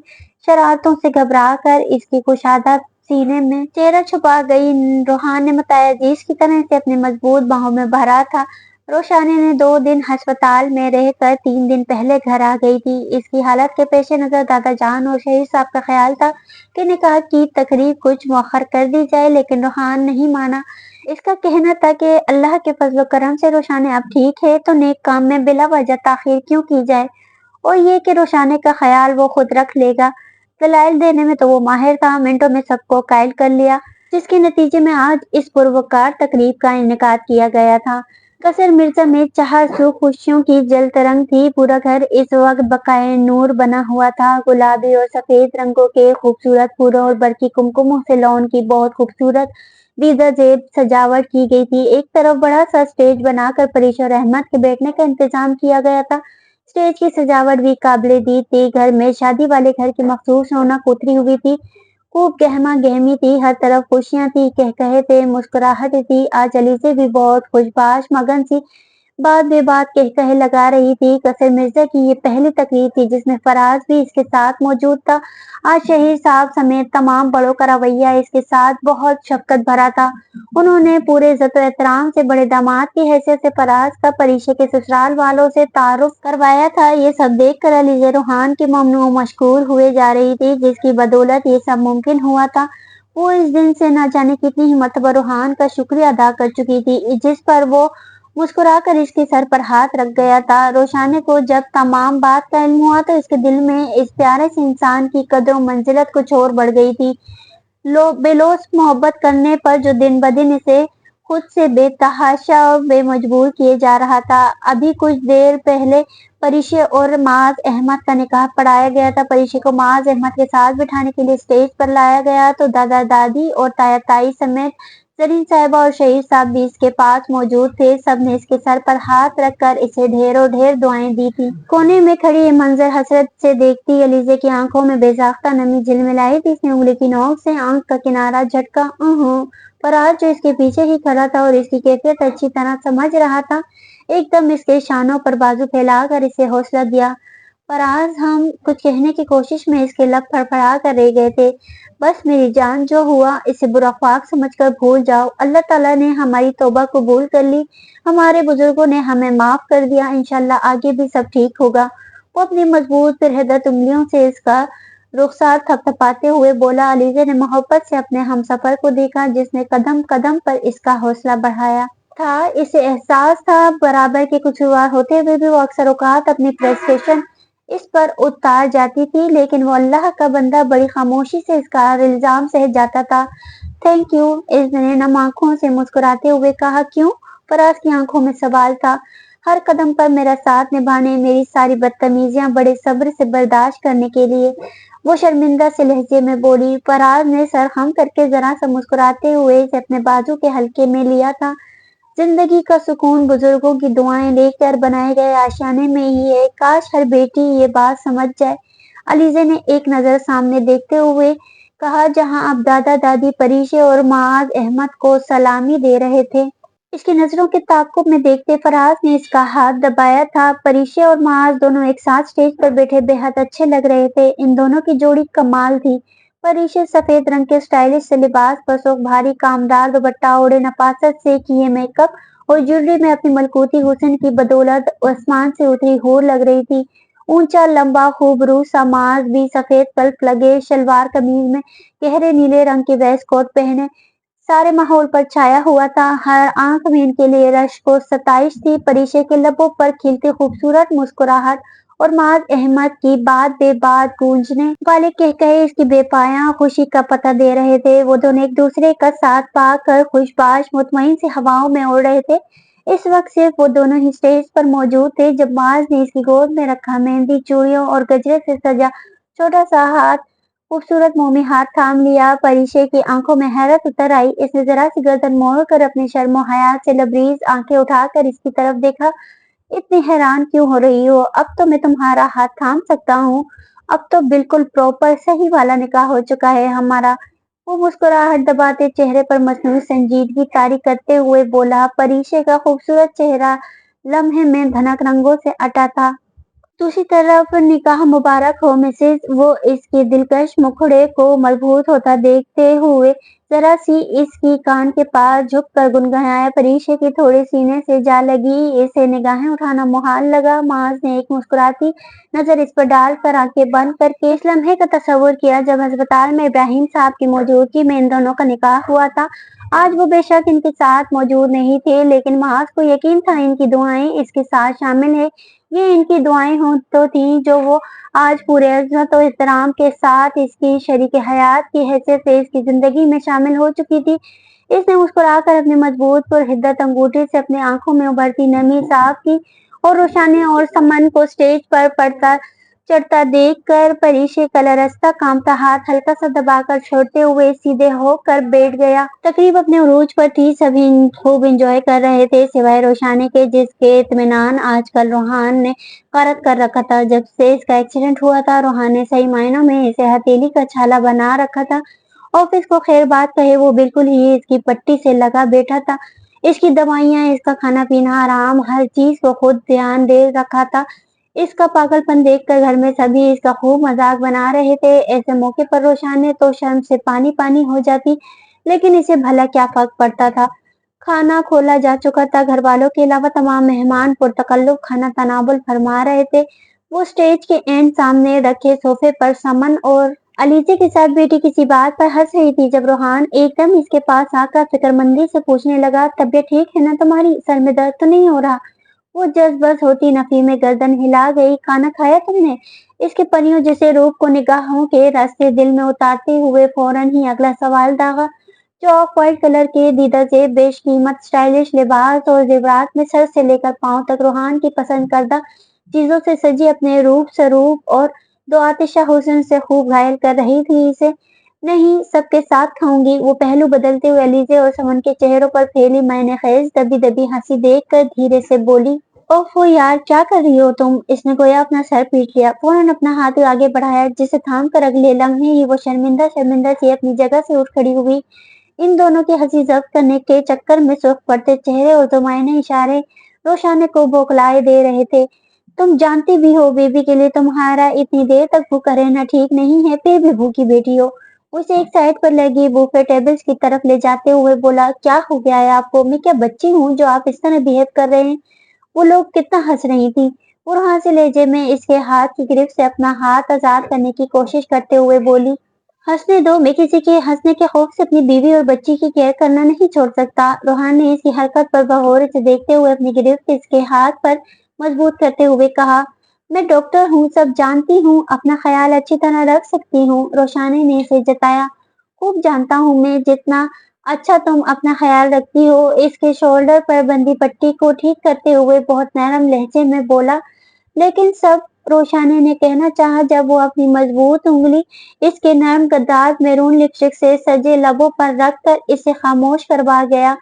[SPEAKER 1] شرارتوں سے گھبرا کر اس کی کشادہ سینے میں چہرہ چھپا گئی۔ روحان نے متعجز کی طرح اسے اپنی مضبوط باہوں میں بھرا تھا۔ روشانی نے 2 دن ہسپتال میں رہ کر 3 دن پہلے گھر آ گئی تھی۔ اس کی حالت کے پیش نظر دادا جان اور شہید صاحب کا خیال تھا کہ نکاح کی تقریب کچھ مؤخر کر دی جائے، لیکن روحان نہیں مانا۔ اس کا کہنا تھا کہ اللہ کے فضل و کرم سے روشانی اب ٹھیک ہے تو نیک کام میں بلا وجہ تاخیر کیوں کی جائے، اور یہ کہ روشانی کا خیال وہ خود رکھ لے گا۔ دلائل دینے میں تو وہ ماہر تھا، منٹوں میں سب کو قائل کر لیا، جس کے نتیجے میں آج اس پروقار تقریب کا انعقاد کیا گیا تھا۔ قصر مرزا میں چہار سو خوشیوں کی جل ترنگ تھی۔ پورا گھر اس وقت بقائے نور بنا ہوا تھا۔ گلابی اور سفید رنگوں کے خوبصورت پھولوں اور برقی کمکموں سے لون کی بہت خوبصورت دیدہ زیب سجاوٹ کی گئی تھی۔ ایک طرف بڑا سا اسٹیج بنا کر پریش اور احمد کے بیٹھنے کا انتظام کیا گیا تھا۔ اسٹیج کی سجاوٹ بھی قابل دید تھی۔ گھر میں شادی والے گھر کی مخصوص رونق اتری ہوئی تھی، خوب گہما گہمی تھی، ہر طرف خوشیاں تھی، قہقہے تھے، مسکراہٹ تھی۔ آج علیزے بھی بہت خوش باش مگن سی بات بے بات قہقہے لگا رہی تھی۔ قصر مرزا کی یہ پہلی تقریب تھی جس میں فراز بھی اس کے ساتھ موجود تھا۔ آج شہید صاحب سمیت تمام بڑوں کا رویہ اس کے ساتھ بہت شفقت بھرا تھا۔ انہوں نے پورے عزت و احترام سے بڑے داماد کی حیثیت سے فراز کا پریشے کے سسرال والوں سے تعارف کروایا تھا۔ یہ سب دیکھ کر علیزے روحان کی ممنوع مشکور ہوئے جا رہی تھی، جس کی بدولت یہ سب ممکن ہوا تھا۔ وہ اس دن سے نہ جانے کتنی ہی مرتبہ روحان کا شکریہ ادا کر چکی تھی، جس پر وہ مسکرا کر اس کے سر پر ہاتھ رکھ گیا تھا۔ روشانی کو جب تمام بات کا علم ہوا تو اس کے دل میں اس پیارے سے انسان کی قدر و منزلت کچھ اور بڑھ گئی تھی۔ بے لوث محبت کرنے پر جو دن بدن اسے خود سے بے تحاشا بے مجبور کیے جا رہا تھا۔ ابھی کچھ دیر پہلے پریشے اور معاذ احمد کا نکاح پڑھایا گیا تھا۔ پریشے کو معاذ احمد کے ساتھ بٹھانے کے لیے اسٹیج پر لایا گیا تو دادا دادی اور تایا تائی سمیت زرین صاحبہ اور شہید صاحب بھی اس کے پاس موجود تھے۔ سب نے اس کے سر پر ہاتھ رکھ کر اسے ڈھیروں ڈھیر دعائیں دی تھی۔ کونے میں کھڑی یہ منظر حسرت سے دیکھتی علیزے کی آنکھوں میں بے ساختہ نمی جھلملائی تھی۔ اس نے انگلی کی نوک سے آنکھ کا کنارہ جھٹکا۔ فراز جو اس کے پیچھے ہی کھڑا تھا اور اس کی کیفیت اچھی طرح سمجھ رہا تھا، ایک دم اس کے شانوں پر بازو پھیلا کر اسے حوصلہ دیا۔ فراز، ہم کچھ کہنے کی کوشش میں اس کے لب پھڑپڑا کر رہ گئے تھے۔ بس میری جان، جو ہوا اسے برا خواہش سمجھ کر بھول جاؤ۔ اللہ تعالیٰ نے ہماری توبہ قبول کر لی، ہمارے بزرگوں نے ہمیں معاف کر دیا، انشاءاللہ آگے بھی سب ٹھیک ہوگا۔ وہ اپنی مضبوط پرہدت انگلیوں سے اس کا رخسار تھپتھپاتے ہوئے بولا۔ علیزے نے محبت سے اپنے ہمسفر کو دیکھا، جس نے قدم قدم پر اس کا حوصلہ بڑھایا تھا۔ اسے احساس تھا برابر کے قصوروار ہوتے ہوئے بھی وہ اکثر اوقات اپنی فرسٹریشن इस पर उतार जाती थी, लेकिन वो अल्लाह का बंदा बड़ी खामोशी से इसका इल्जाम सह जाता था। थैंक यू, इसने नम आंखों से मुस्कुराते हुए कहा। क्यों? फराज की आंखों में सवाल था। हर कदम पर मेरा साथ निभाने, मेरी सारी बदतमीजियां बड़े सब्र से बर्दाश्त करने के लिए। वो शर्मिंदा से लहजे में बोली। फराज ने सर खम करके जरा सा मुस्कुराते हुए इसे अपने बाजू के हल्के में लिया था। जिंदगी का सुकून बुजुर्गों की दुआएं लेकर बनाए गए आशियाने में ही है। काश हर बेटी ये बात समझ जाए। अलीजे ने एक नजर सामने देखते हुए कहा, जहां अब दादा दादी परीशे और माज अहमद को सलामी दे रहे थे। इसकी नजरों के ताक़ुब में देखते फराज ने इसका हाथ दबाया था। परीशे और माज दोनों एक साथ स्टेज पर बैठे बेहद अच्छे लग रहे थे। इन दोनों की जोड़ी कमाल थी। परीशे सफेद रंग के स्टाइलिश से लिबास पर सोक भारी कामदार दुपट्टा ओढ़े नफासत से किए मेकअप और ज्वेलरी में अपनी मलकूती हुस्न की बदौलत आसमान से उतरी हूर लग रही थी। ऊंचा लंबा खूबरू सा माज भी सफेद कल्फ लगे शलवार कमीज में गहरे नीले रंग की वेस्ट कोट पहने सारे माहौल पर छाया हुआ था। हर आंख में इनके लिए रश्क और सताइश थी। परीशे के लबों पर खिलती खूबसूरत मुस्कुराहट और माज अहमद की बात बेबात गूंजने वाले कहकहे इसकी बेपाया खुशी का पता दे रहे थे। वो दोनों एक दूसरे का साथ पाकर खुशबाश मुतमईन से हवाओं में उड़ रहे थे। इस वक्त सिर्फ वो दोनों ही स्टेज पर मौजूद थे जब माज ने इसकी गोद में रखा मेहंदी चूड़ियों और गजरे से सजा छोटा सा हाथ खूबसूरत मुंह में हाथ थाम लिया। परीशे की आंखों में हैरत उतर आई। इसने जरा सी गर्दन मोड़ कर अपनी शर्मो हयात से लबरीज आंखें उठाकर इसकी तरफ देखा। इतनी हैरान क्यों हो रही हो? अब तो मैं तुम्हारा हाथ थाम सकता हूँ। अब तो बिल्कुल प्रॉपर सही वाला निकाह हो चुका है हमारा। वो मुस्कुराहट दबाते चेहरे पर मसनूई संजीदगी तारी करते हुए बोला। परीशे का खूबसूरत चेहरा लम्हे में धनक रंगों से अटा था। दूसरी तरफ निकाह मुबारक हो मिसेज। वो इसके दिलकश मुखड़े को मजबूत होता देखते हुए जरा सी इसकी कान के पास झुक कर गुनगुनाया। परीशे की थोड़ी सीने से जा लगी। इसे निगाहें उठाना मुहाल लगा। माज ने एक मुस्कुराती नजर इस पर डालकर आंखें बंद करके इस लम्हे का तस्वुर किया जब अस्पताल में इब्राहिम साहब की मौजूदगी में इन दोनों का निकाह हुआ था। आज वो बेशक इनके साथ मौजूद नहीं थे, लेकिन माज को यकीन था इनकी दुआएं इसके साथ शामिल है। ये इनकी दुआएं हो तो थी जो वो आज पूरे इज्जत और एहतराम के साथ इसकी शरीक हयात की हैसियत से इसकी जिंदगी में शामिल हो चुकी थी। इसने मुस्कुराकर अपनी मजबूत और हिद्दत अंगूठी से अपनी आंखों में उभरती नमी साफ की और रोशानी और समन को स्टेज पर पड़ता चढ़ता देखकर परीशे का लरसता कामता हाथ हल्का सा दबाकर छोड़ते हुए सीधे होकर बैठ गया। तकरीब अपने उरूज पर थी। सभी खूब एंजॉय कर रहे थे सिवाय रोशानी के, जिसके इत्मीनान आजकल रोहान ने गारत कर रखा था। जब से इसका एक्सीडेंट हुआ था रोहान ने सही मायनों में इसे हथेली का छाला बना रखा था। ऑफिस को खैर बात कहे वो बिल्कुल ही इसकी पट्टी से लगा बैठा था। इसकी दवाइयां, इसका खाना पीना, आराम, हर चीज को खुद ध्यान दे रखा था। इसका पागलपन देखकर घर में सभी इसका खूब मजाक बना रहे थे। ऐसे मौके पर रोशान तो शर्म से पानी पानी हो जाती, लेकिन इसे भला क्या फर्क पड़ता था। खाना खोला जा चुका था। घर वालों के अलावा तमाम मेहमान पुरतकल्लुफ खाना तनावुल फरमा रहे थे। वो स्टेज के एंड सामने रखे सोफे पर समन और अलीजे के साथ बेटी किसी बात पर हंस रही थी जब रोहान एकदम इसके पास आकर फिक्रमंदी से पूछने लगा, तबीयत ठीक है ना तुम्हारी? सर में दर्द तो नहीं हो रहा? वो जज्बस होती नफी में गर्दन हिला गई। खाना खाया तुमने? इसके परियों जैसे रूप को निगाहों के रास्ते दिल में उतारते हुए फौरन ही अगला सवाल दागा। जो ऑफ व्हाइट कलर के दीदा से बेशकीमत स्टाइलिश लिबास और जेवरात में सर से लेकर पांव तक रोहान की पसंद करदा चीजों से सजी अपने रूप स्वरूप और दो आतिशा हुस्न से खूब घायल कर रही थी इसे। नहीं, सबके साथ खाऊंगी। वो पहलू बदलते हुए अलीजे और समन के चेहरों पर फैली मैंने खेज दबी दबी हंसी देखकर धीरे से बोली, ओफो यार, क्या कर रही हो तुम? इसने गोया अपना सर पीट लिया। फौरन अपना हाथ आगे बढ़ाया जिसे थाम कर अगले लम्हे ही वो शर्मिंदा शर्मिंदा सी अपनी जगह से उठ खड़ी हुई। इन दोनों की हंसी जब्त करने के चक्कर में सुर्ख पड़ते चेहरे और ज़ुमायने इशारे रोशाने को बौखलाए दे रहे थे। तुम जानती भी हो बेबी के लिए तुम्हारा इतनी देर तक भूखा रहना ठीक नहीं है, फिर भी भूखी बैठी हो। उसे एक साइड पर लगी बूफे टेबल्स की तरफ ले जाते हुए बोला, क्या हो गया है आपको? मैं क्या बच्ची हूँ जो आप इस तरह बिहेव कर रहे हैं? वो लोग कितना हंस रही थी। और वहां से लहजे में इसके हाथ की गिरफ्त से अपना हाथ आजाद करने की कोशिश करते हुए बोली, हंसने दो। मैं किसी के हंसने के खौफ से अपनी बीवी और बच्ची की केयर करना नहीं छोड़ सकता। रोहान ने इसकी हरकत पर बगौर से देखते हुए अपनी गिरफ्त इसके हाथ पर मजबूत करते हुए कहा, میں ڈاکٹر ہوں، سب جانتی ہوں، اپنا خیال اچھی طرح رکھ سکتی ہوں، روشانی نے اسے جتایا۔ خوب جانتا ہوں میں جتنا اچھا تم اپنا خیال رکھتی ہو، اس کے شولڈر پر بندی پٹی کو ٹھیک کرتے ہوئے بہت نرم لہجے میں بولا۔ لیکن سب روشانی نے کہنا چاہا جب وہ اپنی مضبوط انگلی اس کے نرم گداز میرون لپسٹک سے سجے لبوں پر رکھ کر اسے خاموش کروا گیا۔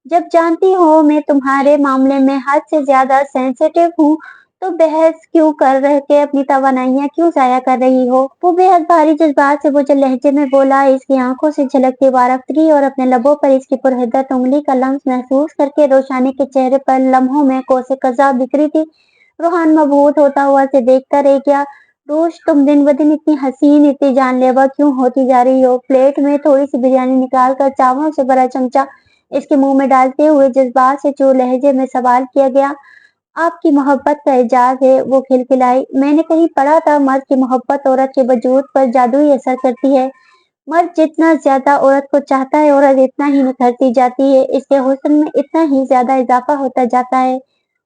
[SPEAKER 1] جب جانتی ہو میں تمہارے معاملے میں حد سے زیادہ سینسیٹیو ہوں تو بحث کیوں کر رہ کے اپنی توانائیاں کیوں ضائع کر رہی ہو؟ وہ بے حد بھاری جذبات سے بوجھل لہجے میں بولا، اس کی آنکھوں سے جھلکتی وارفتگی اور اپنے لبوں پر اس کی پرحدت انگلی کا لمس محسوس کر کے روشانی کے چہرے پر لمحوں میں کوسے قضا بکھری تھی۔ روحان مبہوت ہوتا ہوا اسے دیکھتا رہ گیا۔ روش، تم دن بدن اتنی حسین، اتنی جان لیوا کیوں ہوتی جا رہی ہو؟ پلیٹ میں تھوڑی سی بریانی نکال کر چاولوں سے بھرا چمچہ اس کے منہ میں ڈالتے ہوئے جذبات سے چور لہجے میں سوال کیا گیا۔ آپ کی محبت کا اعجاز ہے، وہ کھلکھلائی۔ میں نے کہیں پڑھا تھا مرد کی محبت عورت کے وجود پر جادوئی اثر کرتی ہے۔ مرد جتنا زیادہ عورت کو چاہتا ہے، عورت اتنا ہی نکھرتی جاتی ہے، اس کے حسن میں اتنا ہی زیادہ اضافہ ہوتا جاتا ہے۔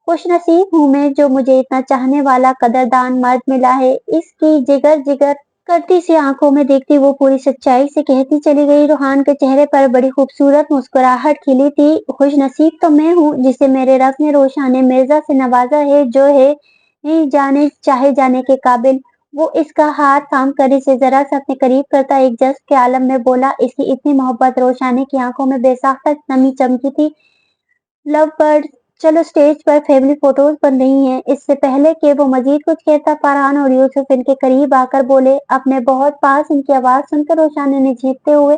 [SPEAKER 1] خوش نصیب ہوں میں جو مجھے اتنا چاہنے والا قدردان مرد ملا ہے۔ اس کی جگر جگر کرتی سی آنکھوں میں دیکھتی وہ پوری سچائی سے کہتی چلی گئی۔ روحان کے چہرے پر بڑی خوبصورت مسکراہٹ کھلی تھی۔ خوش نصیب تو میں ہوں جسے میرے رب نے روشان مرزا سے نوازا ہے، جو ہے نہیں جانے چاہے جانے کے قابل۔ وہ اس کا ہاتھ تھام کر اسے ذرا سا اپنے قریب کرتا ایک جذب کے عالم میں بولا۔ اس کی اتنی محبت روشانی کی آنکھوں میں بے ساختہ نمی چمکی تھی۔ لو برڈ، چلو اسٹیج پر فیملی فوٹوز بن رہی ہیں۔ اس سے پہلے کہ وہ مزید کچھ کہتا، فرحان اور یوسف ان کے قریب آ کر بولے۔ اپنے بہت پاس ان کی آواز سن کر روشانی نے جھیکتے ہوئے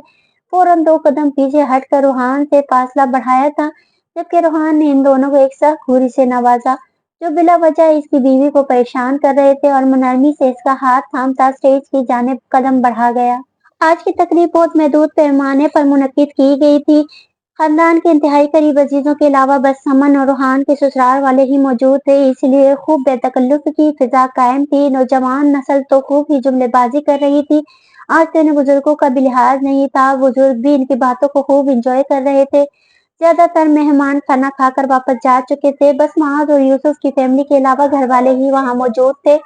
[SPEAKER 1] فوراً 2 قدم پیچھے ہٹ کر روحان سے فاصلہ بڑھایا تھا، جبکہ روحان نے ان دونوں کو ایک سخت گھوری سے نوازا جو بلا وجہ اس کی بیوی کو پریشان کر رہے تھے، اور نرمی سے اس کا ہاتھ تھامتا اسٹیج کی جانب قدم بڑھا گیا۔ آج کی تقریب بہت محدود پیمانے پر منعقد کی گئی تھی۔ خاندان کے انتہائی قریب عزیزوں کے علاوہ بس سمن اور روحان کے سسرال والے ہی موجود تھے، اس لیے خوب بے تکلف کی فضا قائم تھی۔ نوجوان نسل تو خوب ہی جملے بازی کر رہی تھی۔ آج تو انہیں بزرگوں کا بھی لحاظ نہیں تھا، بزرگ بھی ان کی باتوں کو خوب انجوائے کر رہے تھے۔ زیادہ تر مہمان کھانا کھا کر واپس جا چکے تھے، بس معاذ اور یوسف کی فیملی کے علاوہ گھر والے ہی وہاں موجود تھے۔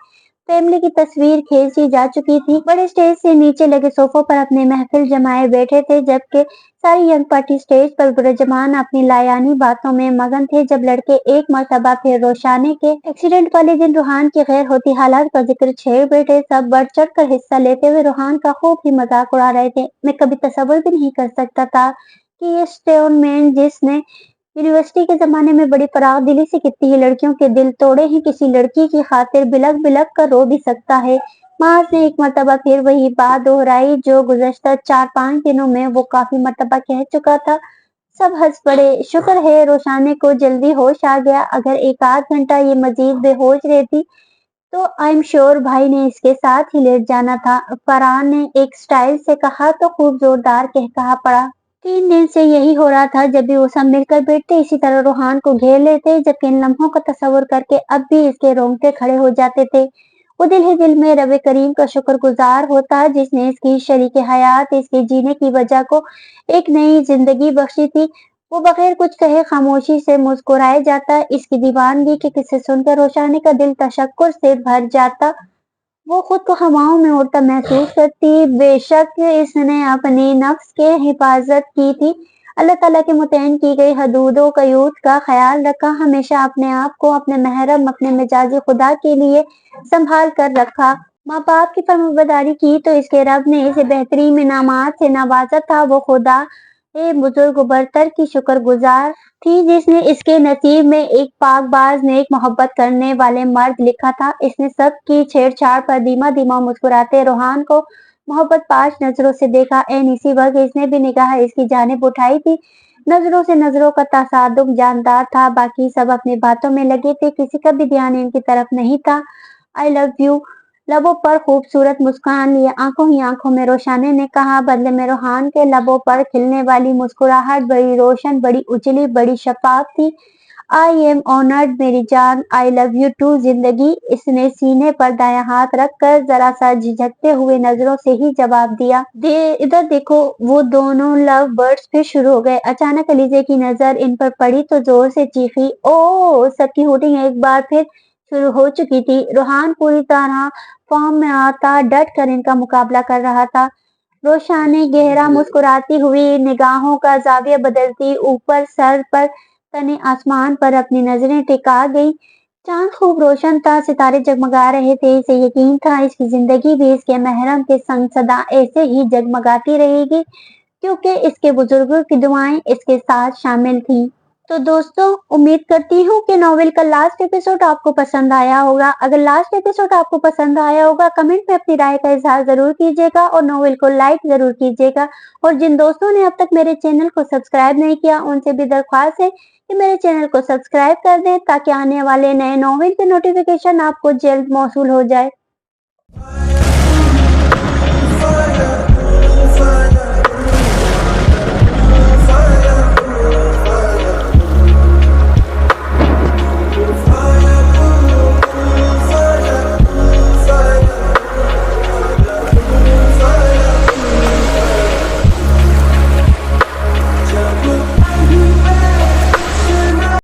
[SPEAKER 1] فیملی کی تصویر کھینچی جا چکی تھی۔ بڑے اسٹیج سے نیچے لگے صوفوں پر اپنے محفل جمائے بیٹھے تھے، جبکہ ساری ینگ پارٹی اسٹیج پر برجمان اپنی لایانی باتوں میں مگن تھے۔ جب لڑکے ایک مرتبہ پھر روشانی کے ایکسیڈنٹ والے دن روحان کی غیر ہوتی حالات کا ذکر چھیڑ بیٹھے، سب بڑھ چڑھ کر حصہ لیتے ہوئے روحان کا خوب ہی مذاق اڑا رہے تھے۔ میں کبھی تصور بھی نہیں کر سکتا تھا کہ یہ اسٹون مین جس نے یونیورسٹی کے زمانے میں بڑی فراخ دلی سے کتنی ہی لڑکیوں کے دل توڑے ہیں، کسی لڑکی کی خاطر بلک بلک کر رو بھی سکتا ہے۔ معاذ نے ایک مرتبہ پھر وہی بات دہرائی جو گزشتہ 4-5 دنوں میں وہ کافی مرتبہ کہہ چکا تھا۔ سب ہنس پڑے۔ شکر ہے روشانی کو جلدی ہوش آ گیا، اگر 1-8 گھنٹہ یہ مزید بے ہوش رہتی تو آئی ایم شیور بھائی نے اس کے ساتھ ہی لیٹ جانا تھا۔ فرحان نے ایک سٹائل سے کہا تو خوب زوردار کہا پڑا۔ 3 دن سے یہی ہو رہا تھا، جب بھی وہ سب مل کر بیٹھتے اسی طرح روحان کو گھیر لیتے، جبکہ ان لمحوں کا تصور کر کے اب بھی اس کے رونگٹے کھڑے ہو جاتے تھے۔ وہ دل ہی دل میں رب کریم کا شکر گزار ہوتا جس نے اس کی شریک حیات، اس کے جینے کی وجہ کو ایک نئی زندگی بخشی تھی۔ وہ بغیر کچھ کہے خاموشی سے مسکرائے جاتا۔ اس کی دیوانگی کے قصے سن کر روشانی کا دل تشکر سے بھر جاتا۔ وہ خود کو ہواؤں میں اڑتا محسوس کرتی۔ بے شک اس نے اپنی نفس کے حفاظت کی تھی، اللہ تعالیٰ کے متعین کی گئی حدود و قیود کا خیال رکھا، ہمیشہ اپنے آپ کو اپنے محرم، اپنے مجازی خدا کے لیے سنبھال کر رکھا۔ ماں باپ کی فرمانبرداری کی تو اس کے رب نے اسے بہترین انعامات سے نوازا تھا۔ وہ خدا بزرگ و برتر کی شکر گزار تھی جس نے اس کے نصیب میں ایک پاک باز، نیک محبت کرنے والے مرد لکھا تھا۔ اس نے سب کی چھیڑ چھاڑ پر دھیما دھیما مسکراتے روحان کو محبت پاش نظروں سے دیکھا۔ اسی وقت اس نے بھی نگاہ اس کی جانب اٹھائی تھی۔ نظروں سے نظروں کا تصادم جاندار تھا، باقی سب اپنی باتوں میں لگے تھے، کسی کا بھی دھیان ان کی طرف نہیں تھا۔ آئی لو یو، لبوں پر خوبصورت مسکان لیے آنکھوں ہی آنکھوں میں روشانی نے کہا۔ بدلے میں روحان کے لبوں پر کھلنے والی مسکراہٹ بڑی روشن، بڑی اجلی، بڑی شفاف تھی۔ آئی ایم آنرڈ میری جان، آئی لو یو ٹو زندگی، اس نے سینے پر دایاں ہاتھ رکھ کر ذرا سا جھجکتے ہوئے نظروں سے ہی جواب دیا۔ ادھر دیکھو۔ وہ دونوں لو برڈز پھر شروع ہو گئے۔ اچانک علیزے کی نظر ان پر پڑی تو زور سے چیخی، اوہ! سب کی ہوٹنگ ایک بار پھر शुरू हो चुकी थी। रोहान पूरी तरह फॉर्म में आता डट कर इनका मुकाबला कर रहा था। रोशा ने गहरा मुस्कुराती हुई निगाहों का जाविया बदलती ऊपर सर पर तने आसमान पर अपनी नजरें टिका गई। चांद खूब रोशन था, सितारे जगमगा रहे थे। इसे यकीन था इसकी जिंदगी भी इसके महरम के संग सदा ऐसे ही जगमगाती रहेगी, क्योंकि इसके बुजुर्गों की दुआएं इसके साथ शामिल थीं। तो दोस्तों, उम्मीद करती हूँ कि नॉवेल का लास्ट एपिसोड आपको पसंद आया होगा। अगर लास्ट एपिसोड आपको पसंद आया होगा, कमेंट में अपनी राय का इजहार जरूर कीजिएगा और नॉवेल को लाइक जरूर कीजिएगा। और जिन दोस्तों ने अब तक मेरे चैनल को सब्सक्राइब नहीं किया, उनसे भी दरख्वास्त है कि मेरे चैनल को सब्सक्राइब कर दें, ताकि आने वाले नए नॉवेल के नोटिफिकेशन आपको जल्द मौसूल हो जाए।